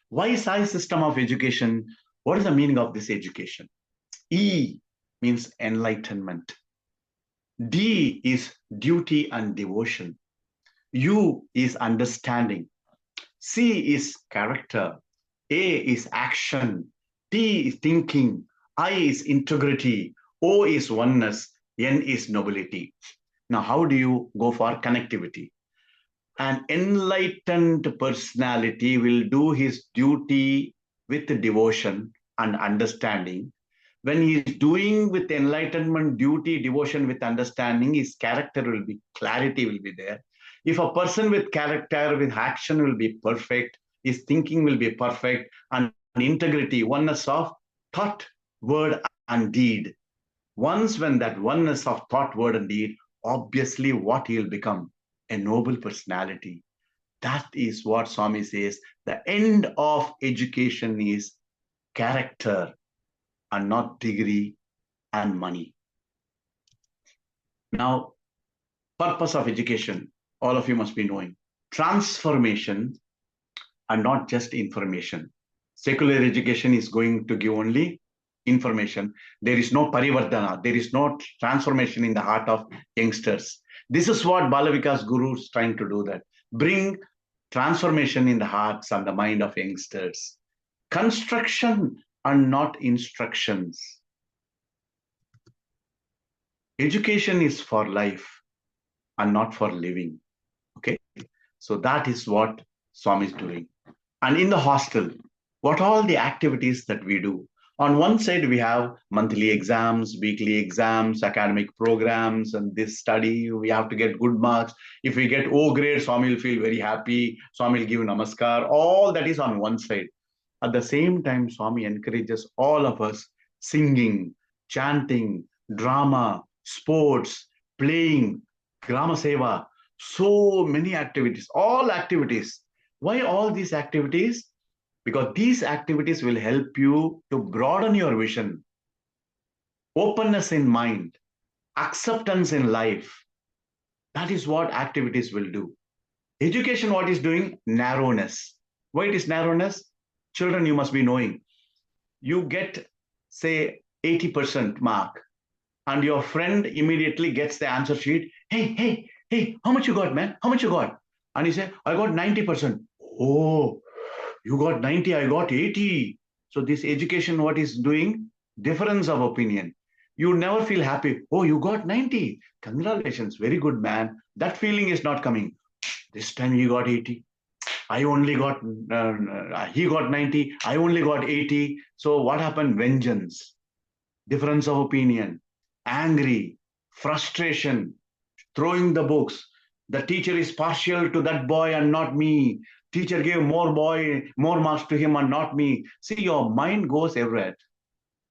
Why Sai system of education? What is the meaning of this education? E means enlightenment. D is duty and devotion. U is understanding. C is character. A is action. T is thinking. I is integrity. O is oneness. N is nobility. Now, how do you go for connectivity? An enlightened personality will do his duty with devotion and understanding. When he is doing with enlightenment, duty, devotion with understanding, his character will be, clarity will be there. If a person with character, with action will be perfect, his thinking will be perfect, and integrity, oneness of thought, word, and deed. Once when that oneness of thought, word, and deed, obviously what he'll become? A noble personality. That is what Swami says. The end of education is character and not degree and money. Now, purpose of education, all of you must be knowing. Transformation and not just information. Secular education is going to give only information. There is no parivardhana. There is no transformation in the heart of youngsters. This is what Balvikas Guru is trying to do, that bring transformation in the hearts and the mind of youngsters. Construction and not instructions. Education is for life and not for living. Okay. So that is what Swami is doing. And in the hostel, what all the activities that we do? On one side, we have monthly exams, weekly exams, academic programs, and this study, we have to get good marks. If we get O grade, Swami will feel very happy. Swami will give namaskar. All that is on one side. At the same time, Swami encourages all of us singing, chanting, drama, sports, playing, Grama Seva, so many activities, all activities. Why all these activities? Because these activities will help you to broaden your vision, openness in mind, acceptance in life. That is what activities will do. Education, what is doing? Narrowness. Why it is narrowness? Children, you must be knowing. You get, say, 80% mark, and your friend immediately gets the answer sheet. Hey, how much you got, man? How much you got? And he said, I got 90%. Oh, you got 90, I got 80. So this education, what is doing? Difference of opinion. You never feel happy. Oh, you got 90. Congratulations. Very good, man. That feeling is not coming. This time he got 80. I only got, he got 90. I only got 80. So what happened? Vengeance, difference of opinion, angry, frustration, throwing the books. The teacher is partial to that boy and not me. Teacher gave more marks to him and not me. See, your mind goes everywhere.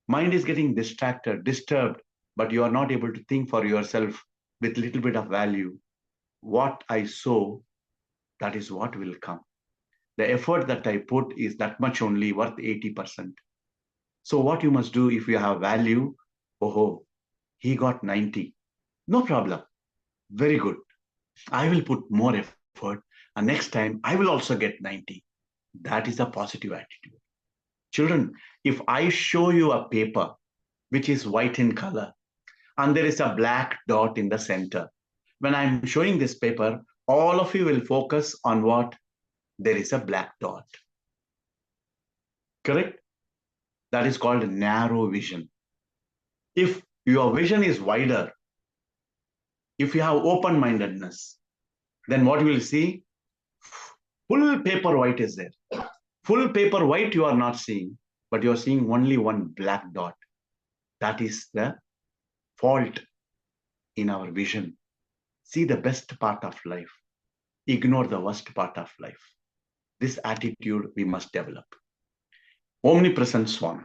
Mind is getting distracted, disturbed, but you are not able to think for yourself with little bit of value. What I sow, that is what will come. The effort that I put is that much only worth 80%. So what you must do if you have value, oh, he got 90. No problem. Very good. I will put more effort, and next time I will also get 90. That is a positive attitude. Children, if I show you a paper which is white in color and there is a black dot in the center, when I'm showing this paper, all of you will focus on what? There is a black dot. Correct? That is called narrow vision. If your vision is wider, if you have open-mindedness, then what you will see? Full paper white is there. Full paper white you are not seeing, but you are seeing only one black dot. That is the fault in our vision. See the best part of life. Ignore the worst part of life. This attitude we must develop. Omnipresent Swami.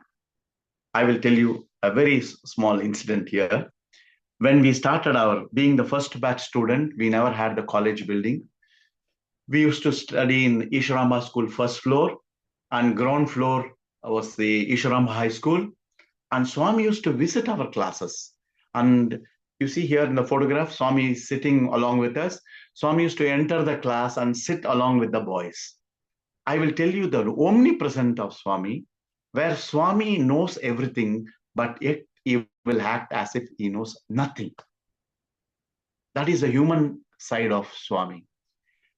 I will tell you a very small incident here. When we started being the first batch student, we never had the college building. We used to study in Ishwaramba School first floor, and ground floor was the Ishwaramba High School. And Swami used to visit our classes. And you see here in the photograph, Swami is sitting along with us. Swami used to enter the class and sit along with the boys. I will tell you the omnipresent of Swami, where Swami knows everything, but yet he will act as if he knows nothing. That is the human side of Swami.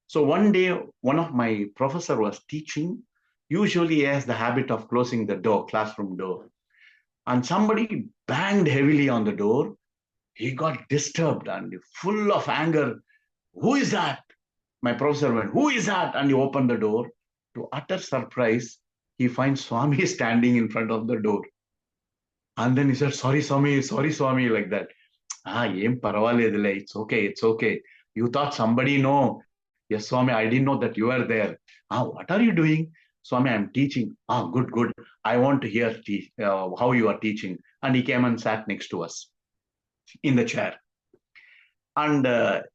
So one day, one of my professor was teaching. Usually he has the habit of closing the door, classroom door. And somebody banged heavily on the door. He got disturbed and full of anger. Who is that? My professor went, who is that? And he opened the door. To utter surprise, he finds Swami standing in front of the door. And then he said, sorry, Swami, like that. It's okay. You thought somebody know. Yes, Swami, I didn't know that you were there. What are you doing? Swami, I'm teaching. Good. I want to hear how you are teaching. And he came and sat next to us in the chair. And,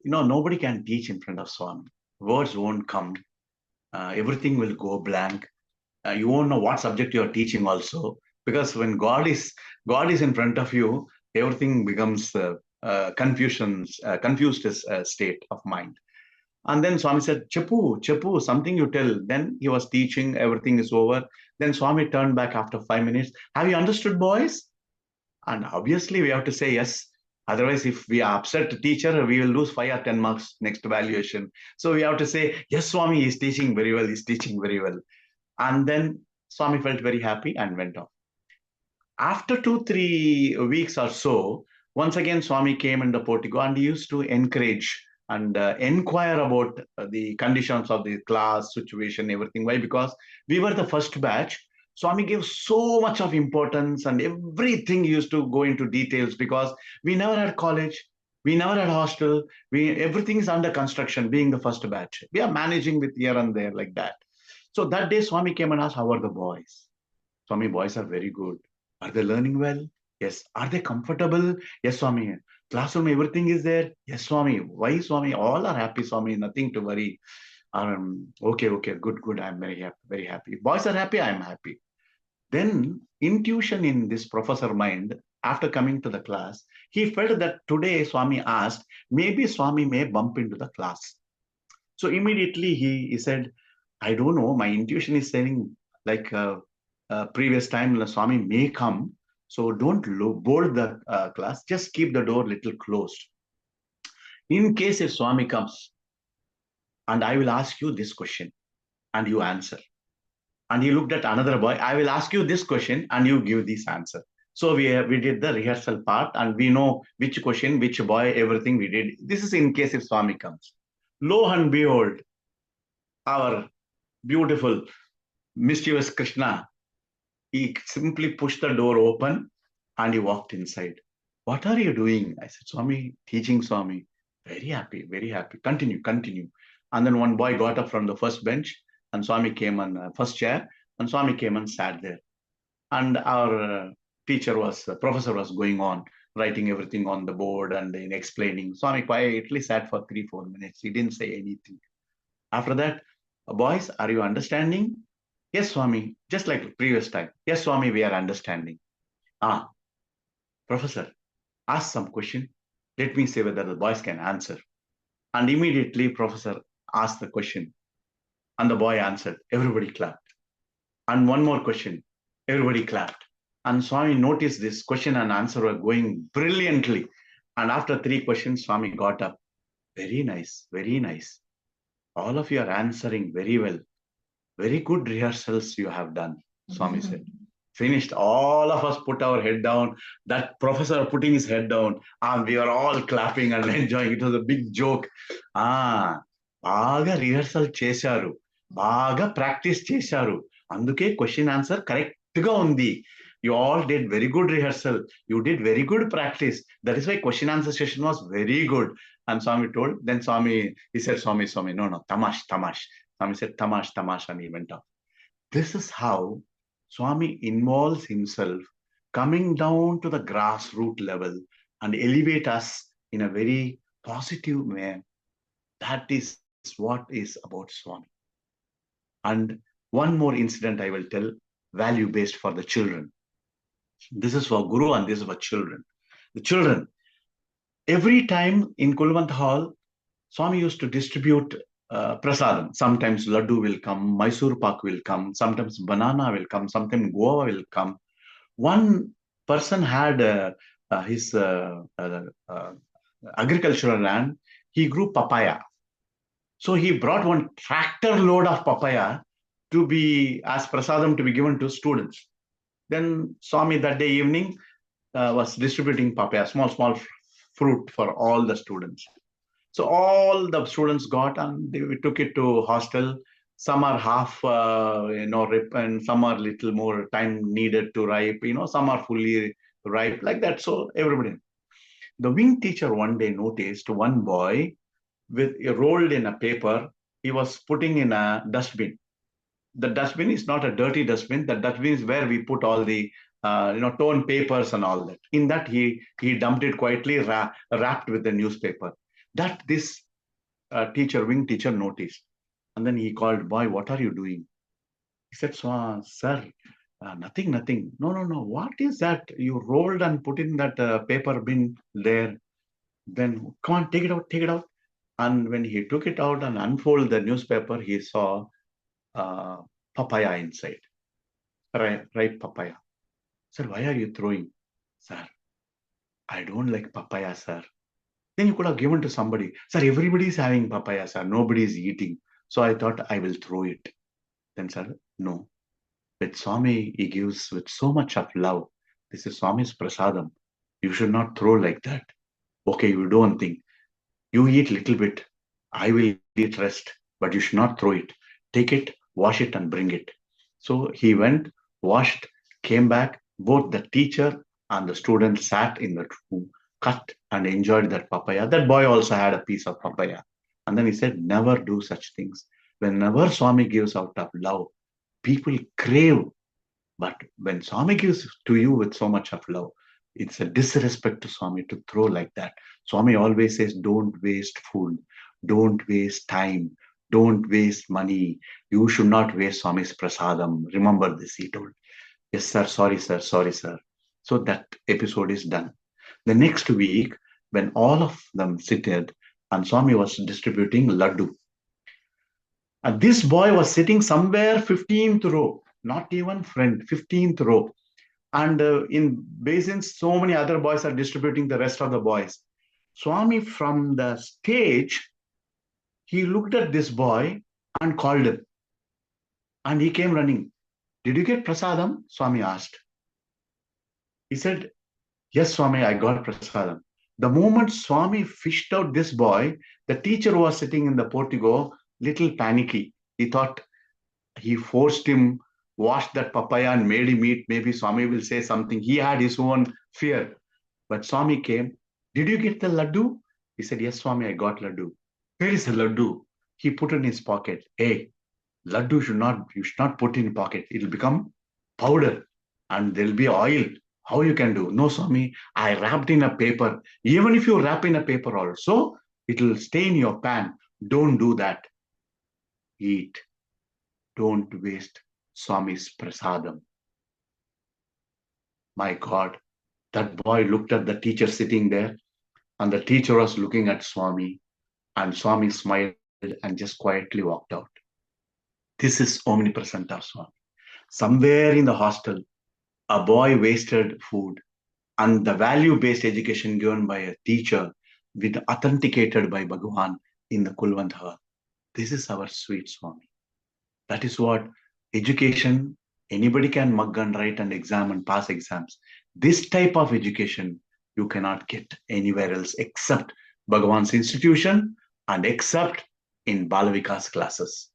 nobody can teach in front of Swami. Words won't come. Everything will go blank. You won't know what subject you are teaching also. Because when God is in front of you, everything becomes confused state of mind. And then Swami said, Chepu, Chepu, something you tell. Then he was teaching, everything is over. Then Swami turned back after 5 minutes. Have you understood, boys? And obviously, we have to say yes. Otherwise, if we are upset the teacher, we will lose 5 or 10 marks next evaluation. So we have to say, yes, Swami is teaching very well, he's teaching very well. And then Swami felt very happy and went off. After 2, 3 weeks or so, once again, Swami came in the portico and he used to encourage and inquire about the conditions of the class, situation, everything. Why? Because we were the first batch. Swami gave so much of importance and everything used to go into details because we never had college, we never had hostel, everything is under construction, being the first batch. We are managing with here and there like that. So that day, Swami came and asked, how are the boys? Swami, boys are very good. Are they learning well? Yes. Are they comfortable? Yes, Swami. Classroom, everything is there? Yes, Swami. Why, Swami? All are happy, Swami. Nothing to worry. Okay, okay, good, good. I'm very happy, very happy. Boys are happy, I'm happy. Then intuition in this professor mind, after coming to the class, he felt that today Swami asked, maybe Swami may bump into the class. So immediately he said, I don't know, my intuition is saying like previous time Swami may come. So don't bolt the class, just keep the door little closed. In case if Swami comes and I will ask you this question and you answer. And he looked at another boy, I will ask you this question and you give this answer. So we did the rehearsal part and we know which question, which boy, everything we did. This is in case if Swami comes. Lo and behold, our beautiful, mischievous Krishna, he simply pushed the door open and he walked inside. What are you doing? I said, Swami, teaching Swami. Very happy, very happy. Continue, continue. And then one boy got up from the first bench and Swami came on first chair and Swami came and sat there. And our professor was going on, writing everything on the board and then explaining. Swami quietly sat for 3, 4 minutes. He didn't say anything. After that, boys, are you understanding? Yes, Swami, just like the previous time. Yes, Swami, we are understanding. Ah, professor, ask some question. Let me see whether the boys can answer. And immediately, professor asked the question. And the boy answered. Everybody clapped. And one more question. Everybody clapped. And Swami noticed this question and answer were going brilliantly. And after 3 questions, Swami got up. Very nice, very nice. All of you are answering very well. Very good rehearsals you have done, Swami said. Finished. All of us put our head down. That professor putting his head down. And we were all clapping and enjoying. It was a big joke. బాగా rehearsal చేశారు, బాగా practice చేశారు, అందుకే question answer correct గా ఉంది. You all did very good rehearsal. You did very good practice. That is why question answer session was very good. And Swami told, then he said, Swami, no, tamash, tamash. Swami said, tamash, tamash, and he went off. This is how Swami involves himself coming down to the grassroots level and elevate us in a very positive way. That is what is about Swami. And one more incident I will tell, value-based for the children. This is for Guru and this is for children. The children, every time in Kulwant Hall, Swami used to distribute prasadam. Sometimes laddu will come, Mysore pak will come, sometimes banana will come, sometimes guava will come. One person had his agricultural land. He grew papaya. So he brought one tractor load of papaya to be as prasadam to be given to students. Then Swami that day evening was distributing papaya, small fruit for all the students. So all the students got and we took it to hostel. Some are half, ripe and some are little more time needed to ripe. Some are fully ripe like that. So everybody. The wing teacher one day noticed one boy rolled in a paper. He was putting in a dustbin. The dustbin is not a dirty dustbin. The dustbin is where we put all the torn papers and all that. In that he dumped it quietly, wrapped with the newspaper. That this wing teacher noticed. And then he called, boy, what are you doing? He said, sir, nothing. No. What is that? You rolled and put in that paper bin there. Then come on, take it out. And when he took it out and unfolded the newspaper, he saw uh, papaya inside, ripe papaya. Sir, why are you throwing? Sir, I don't like papaya, sir. Then you could have given to somebody. Sir, everybody is having papaya, sir. Nobody is eating. So I thought I will throw it. Then, sir, no. With Swami, he gives with so much of love. This is Swami's prasadam. You should not throw like that. Okay, you do one thing. You eat little bit. I will eat rest, but you should not throw it. Take it, wash it, and bring it. So he went, washed, came back. Both the teacher and the student sat in the room, cut and enjoyed that papaya. That boy also had a piece of papaya. And then he said, never do such things. Whenever Swami gives out of love, people crave. But when Swami gives to you with so much of love, it's a disrespect to Swami to throw like that. Swami always says, don't waste food, don't waste time, don't waste money. You should not waste Swami's prasadam. Remember this, he told. Yes, sir, sorry, sir, sorry, sir. So that episode is done. The next week, when all of them seated and Swami was distributing laddu, and this boy was sitting somewhere 15th row, not even front, 15th row. And in basins, so many other boys are distributing the rest of the boys. Swami from the stage, he looked at this boy and called him. And he came running. Did you get prasadam? Swami asked. He said, yes, Swami, I got prasadam. The moment Swami fished out this boy, the teacher who was sitting in the portico, little panicky. He thought he forced him, washed that papaya and made him eat. Maybe Swami will say something. He had his own fear. But Swami came. Did you get the laddu? He said, yes, Swami, I got laddu. Where is the laddu? He put it in his pocket. Hey, laddu you should not put in pocket. It will become powder and there will be oil. How you can do? No, Swami, I wrapped in a paper. Even if you wrap in a paper also, it will stay in your pan. Don't do that. Eat. Don't waste Swami's prasadam. My God, that boy looked at the teacher sitting there, and the teacher was looking at Swami, and Swami smiled and just quietly walked out. This is omnipresent of Swami. Somewhere in the hostel, a boy wasted food, and the value-based education given by a teacher with authenticated by Bhagavan in the Kulwant Hall. This is our sweet Swami. That is what education, anybody can mug and write and exam and pass exams. This type of education you cannot get anywhere else except Bhagavan's institution and except in Balvikas classes.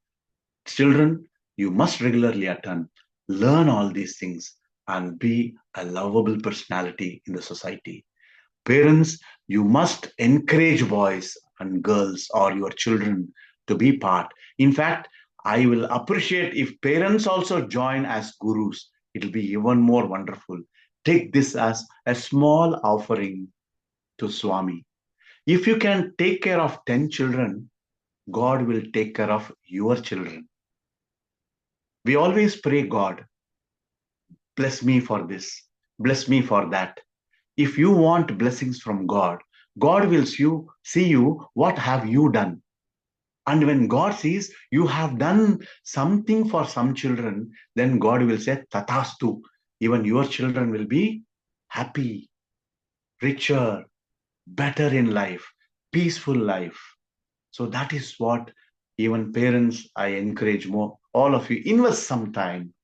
Children, you must regularly attend, learn all these things, and be a lovable personality in the society. Parents, you must encourage boys and girls or your children to be part. In fact, I will appreciate if parents also join as gurus. It will be even more wonderful. Take this as a small offering to Swami. If you can take care of 10 children, God will take care of your children. We always pray, God, bless me for this, bless me for that. If you want blessings from God, God will see you what have you done. And when God sees you have done something for some children, then God will say, Tatastu. Even your children will be happy, richer, better in life, peaceful life. So that is what even parents, I encourage more, all of you, invest some time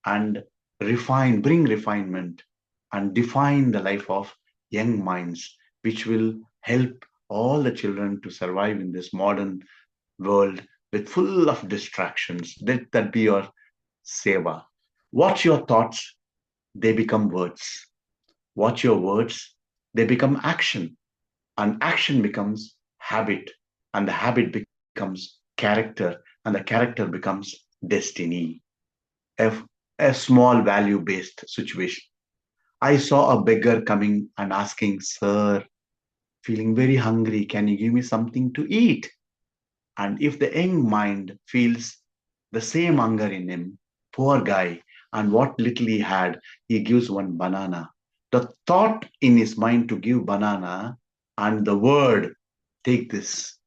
and bring refinement and define the life of young minds, which will help all the children to survive in this modern world with full of distractions. Let that be your seva. Watch your thoughts, they become words. Watch your words, they become action. And action becomes habit. And the habit becomes character. And the character becomes destiny. A small value-based situation. I saw a beggar coming and asking, Sir, feeling very hungry, can you give me something to eat? And if the young mind feels the same hunger in him, poor guy, and what little he had, he gives one banana. The thought in his mind to give banana and the word, take this,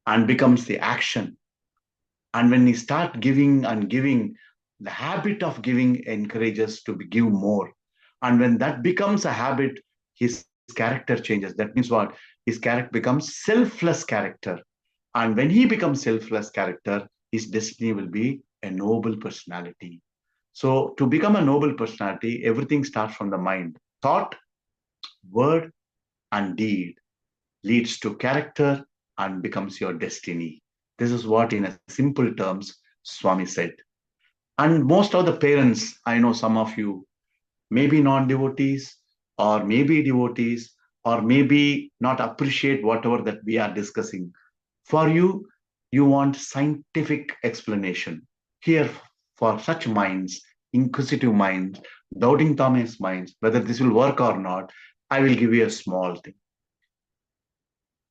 and becomes the action. And when he start giving and giving, the habit of giving encourages to give more. And when that becomes a habit, his character changes. That means what? His character becomes selfless character. And when he becomes selfless character, his destiny will be a noble personality. So to become a noble personality, everything starts from the mind. Thought, word, and deed leads to character and becomes your destiny. This is what, in a simple terms, Swami said. And most of the parents, I know some of you, maybe non-devotees, or maybe devotees, or maybe not appreciate whatever that we are discussing. For you, you want scientific explanation. Here, for such minds, inquisitive minds, doubting Thomas minds, whether this will work or not, I will give you a small thing.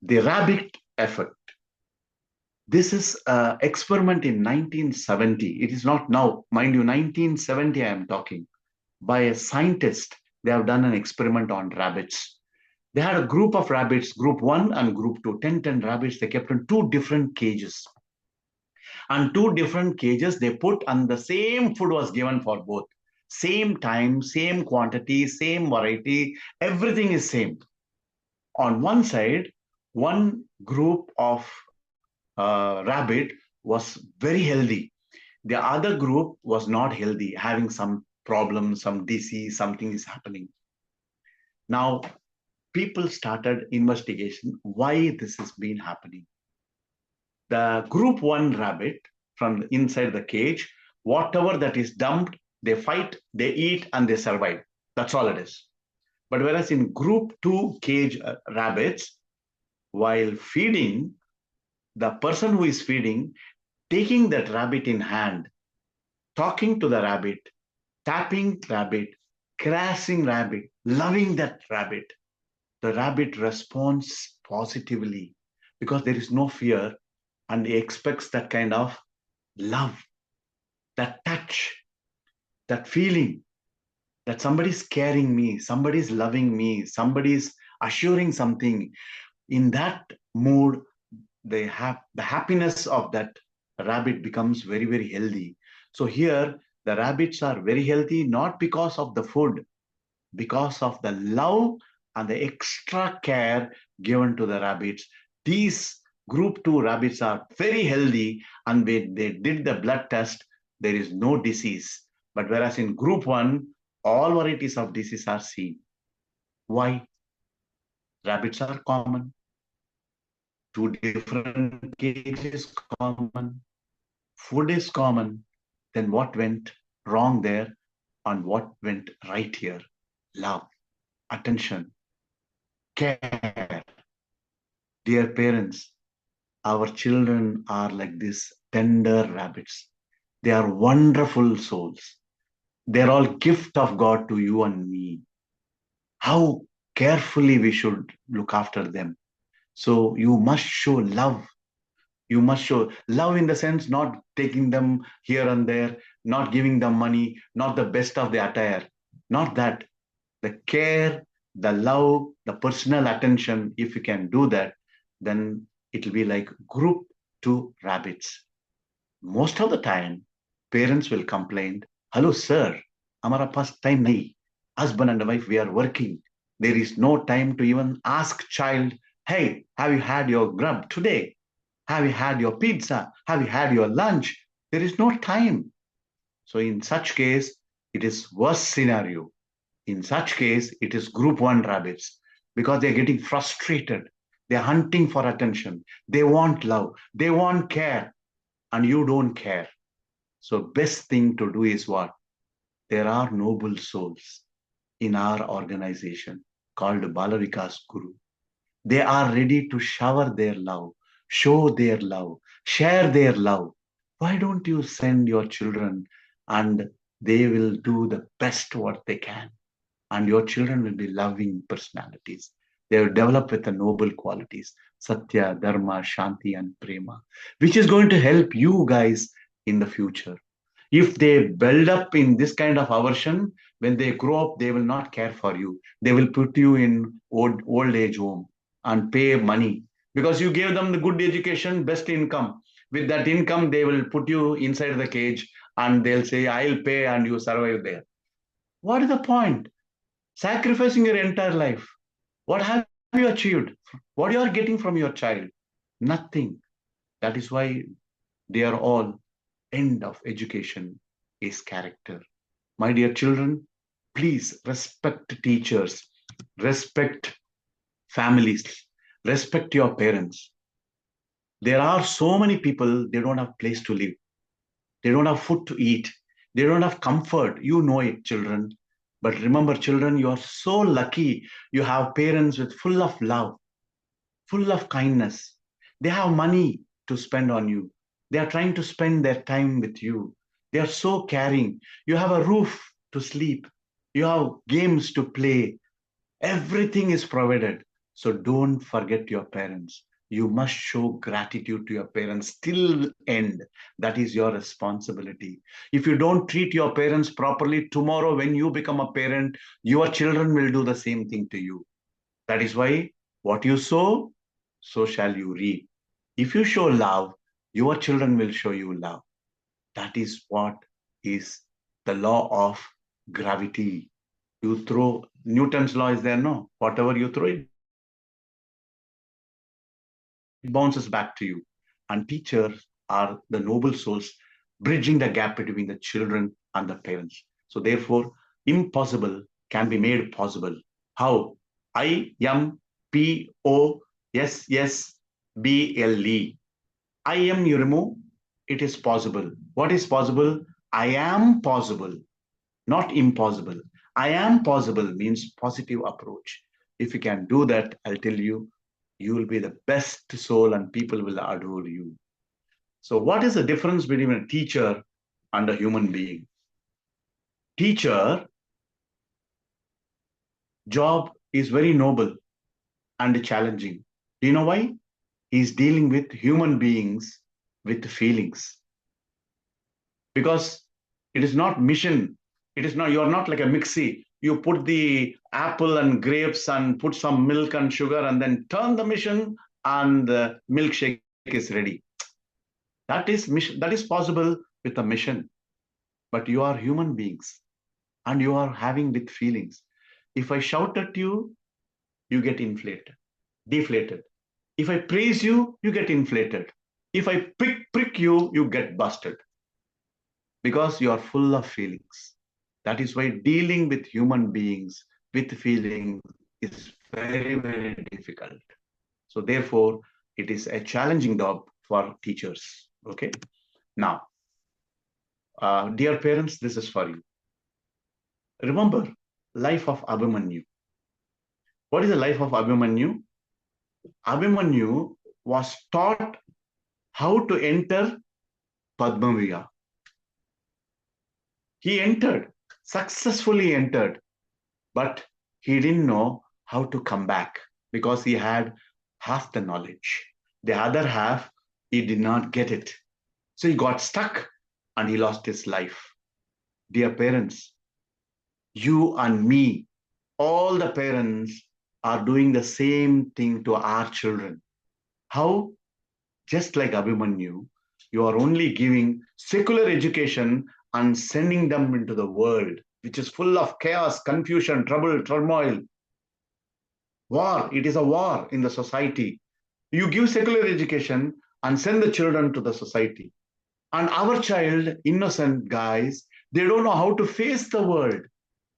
The rabbit effect. This is an experiment in 1970. It is not now, mind you, 1970 I am talking. By a scientist, they have done an experiment on rabbits. They had a group of rabbits, group 1 and group 2, 10 rabbits. They kept in two different cages. And two different cages they put, and the same food was given for both. Same time, same quantity, same variety, everything is same. On one side, one group of rabbit was very healthy. The other group was not healthy, having some problem, some disease, something is happening. Now, people started investigation why this has been happening. The group 1 rabbit from inside the cage, whatever that is dumped, they fight, they eat, and they survive. That's all it is. But whereas in group 2 cage rabbits, while feeding, the person who is feeding, taking that rabbit in hand, talking to the rabbit, tapping rabbit, caressing rabbit, loving that rabbit, the rabbit responds positively because there is no fear and he expects that kind of love, that touch, that feeling that somebody's caring me, somebody's loving me, somebody's assuring something. In that mood, they have the happiness of that rabbit becomes very, very healthy. So here, the rabbits are very healthy, not because of the food, because of the love and the extra care given to the rabbits. These group 2 rabbits are very healthy, and when they did the blood test, there is no disease. But whereas in group 1, all varieties of disease are seen. Why? Rabbits are common. Two different cages common. Food is common. Then what went wrong there and what went right here? Love, attention, care. Dear parents, our children are like this tender rabbits. They are wonderful souls. They're all gift of God to you and me. How carefully we should look after them. So you must show love. You must show love in the sense not taking them here and there, not giving them money, not the best of the attire. Not that. The care, the love, the personal attention, if you can do that, then it will be like group 2 rabbits. Most of the time, parents will complain, hello, sir, hamara paas time nahi. Husband and wife, we are working. There is no time to even ask child, hey, have you had your grub today? Have you had your pizza? Have you had your lunch? There is no time. So in such case, it is worst scenario. In such case, it is group 1 rabbits because they're getting frustrated. They're hunting for attention. They want love. They want care. And you don't care. So best thing to do is what? There are noble souls in our organization called Balvikas Guru. They are ready to shower their love, show their love, share their love. Why don't you send your children and they will do the best what they can? And your children will be loving personalities. They will develop with the noble qualities, Sathya, Dharma, Shanti, and Prema, which is going to help you guys in the future. If they build up in this kind of aversion, when they grow up, they will not care for you. They will put you in old age home and pay money because you gave them the good education, best income. With that income, they will put you inside the cage and they'll say, I'll pay and you survive there. What is the point? Sacrificing your entire life. What have you achieved? What you are getting from your child? Nothing. That is why they are all end of education is character. My dear children, please respect teachers, respect families, respect your parents. There are so many people, they don't have place to live. They don't have food to eat. They don't have comfort. You know it, children. But remember, children, you are so lucky. You have parents with full of love, full of kindness. They have money to spend on you. They are trying to spend their time with you. They are so caring. You have a roof to sleep. You have games to play. Everything is provided. So don't forget your parents. You must show gratitude to your parents till end. That is your responsibility. If you don't treat your parents properly, tomorrow when you become a parent, your children will do the same thing to you. That is why what you sow, so shall you reap. If you show love, your children will show you love. That is what is the law of gravity. You throw, Newton's law is there, no? Whatever you throw, it bounces back to you. And teachers are the noble souls bridging the gap between the children and the parents. So therefore, impossible can be made possible. How? IMPOSSBLE. I am you remove, it is possible. What is possible? I am possible, not impossible. I am possible means positive approach. If you can do that, I'll tell you, you will be the best soul and people will adore you. So what is the difference between a teacher and a human being? Teacher job is very noble and challenging. Do you know why? He's dealing with human beings with feelings. Because it is not mission. It is not, you're not like a mixie. You put the apple and grapes and put some milk and sugar and then turn the mission and the milkshake is ready. That is mission. That is possible with a mission. But you are human beings and you are having with feelings. If I shout at you, you get inflated, deflated. If I praise you, you get inflated. If I prick you, you get busted. Because you are full of feelings. That is why dealing with human beings with feelings is very, very difficult. So therefore, it is a challenging job for teachers. Okay. Now, dear parents, this is for you. Remember, life of Abhimanyu. What is the life of Abhimanyu? Abhimanyu was taught how to enter Padmaviya. He entered, successfully entered, but he didn't know how to come back because he had half the knowledge. The other half, he did not get it. So he got stuck and he lost his life. Dear parents, you and me, all the parents are doing the same thing to our children. How? Just like Abhimanyu, you are only giving secular education and sending them into the world, which is full of chaos, confusion, trouble, turmoil. War, it is a war in the society. You give secular education and send the children to the society. And our child, innocent guys, they don't know how to face the world.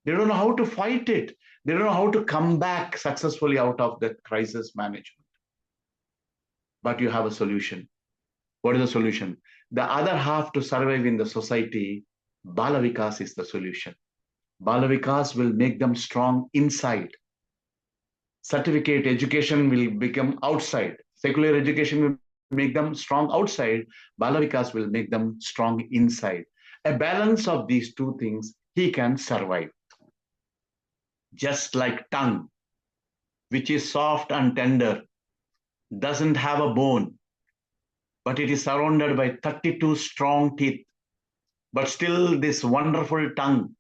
They don't know how to fight it. They don't know how to come back successfully out of that crisis management. But you have a solution. What is the solution? The other half to survive in the society, Balvikas is the solution. Balvikas will make them strong inside. Certificate education will become outside. Secular education will make them strong outside. Balvikas will make them strong inside. A balance of these two things, he can survive. Just like tongue, which is soft and tender, doesn't have a bone, but it is surrounded by 32 strong teeth. But still this wonderful tongue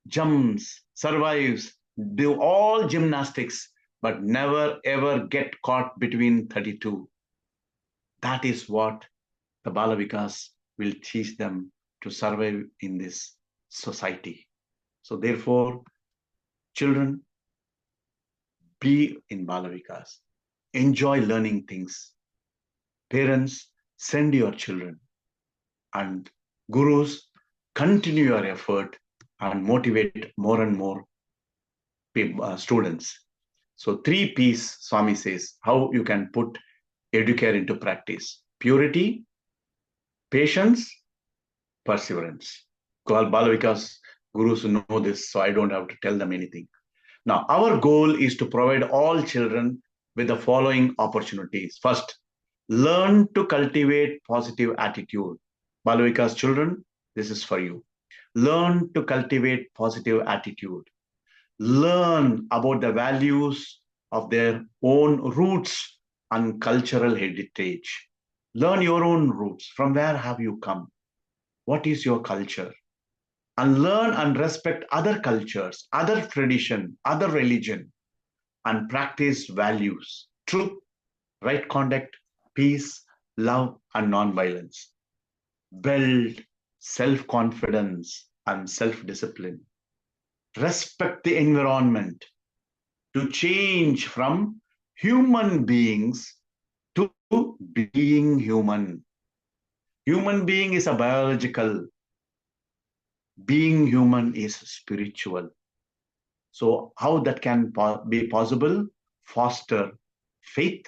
jumps, survives, do all gymnastics, but never ever get caught between 32. That is what the Balavikas will teach them to survive in this society. So therefore, children, be in Balavikas. Enjoy learning things. Parents, send your children. And gurus, continue your effort and motivate more and more students. So 3 P's, Swami says, how you can put EduCare into practice. Purity, patience, perseverance. Balavikas gurus know this, so I don't have to tell them anything. Now, our goal is to provide all children with the following opportunities. First, learn to cultivate positive attitude. Balavikas children, this is for you. Learn to cultivate positive attitude. Learn about the values of their own roots and cultural heritage. Learn your own roots. From where have you come? What is your culture? And learn and respect other cultures, other tradition, other religion, and practice values, truth, right conduct, peace, love, and non-violence. Build self-confidence and self-discipline. Respect the environment to change from human beings to being human. Human being is a biological. Being human is spiritual. So how that can be possible? Foster faith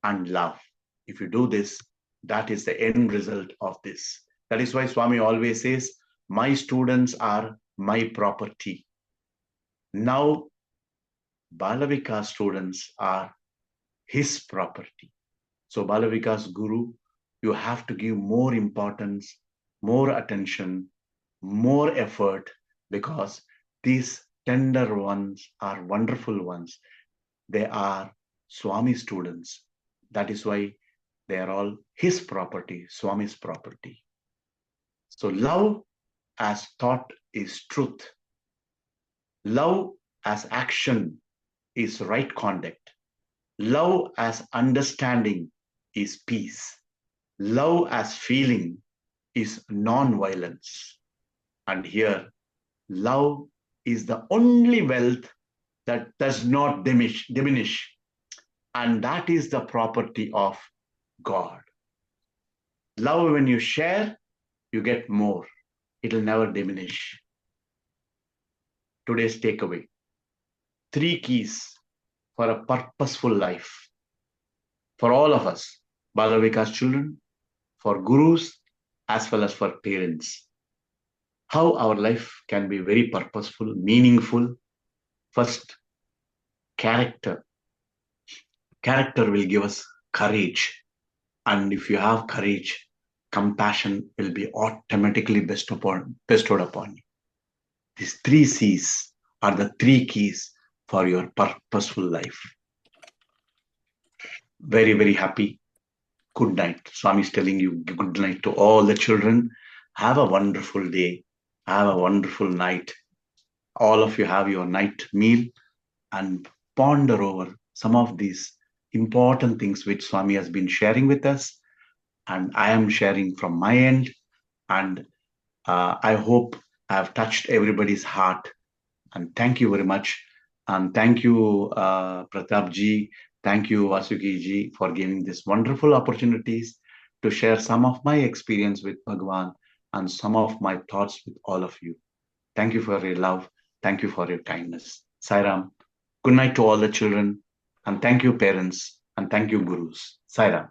and love. If you do this, that is the end result of this. That is why Swami always says, my students are my property. Now, Balavika students are his property. So Balavika's guru, you have to give more importance, more attention, more effort, because these tender ones are wonderful ones. They are Swami students. That is why they are all his property, Swami's property. So love as thought is truth. Love as action is right conduct. Love as understanding is peace. Love as feeling is non-violence. And here, love is the only wealth that does not diminish. And that is the property of God. Love, when you share, you get more. It will never diminish. Today's takeaway. 3 keys for a purposeful life. For all of us, Balavika's children, for gurus, as well as for parents. How our life can be very purposeful, meaningful. First, character. Character will give us courage. And if you have courage, compassion will be automatically bestowed upon you. These 3 C's are the 3 keys for your purposeful life. Very, very happy. Good night. Swami is telling you good night to all the children. Have a wonderful day. Have a wonderful night. All of you have your night meal and ponder over some of these important things which Swami has been sharing with us. And I am sharing from my end. And I hope I have touched everybody's heart. And thank you very much. And thank you, Pratap ji. Thank you, Vasuki ji, for giving these wonderful opportunities to share some of my experience with Bhagwan and some of my thoughts with all of you. Thank you for your love. Thank you for your kindness. Sairam. Good night to all the children. And thank you, parents. And thank you, gurus. Sairam.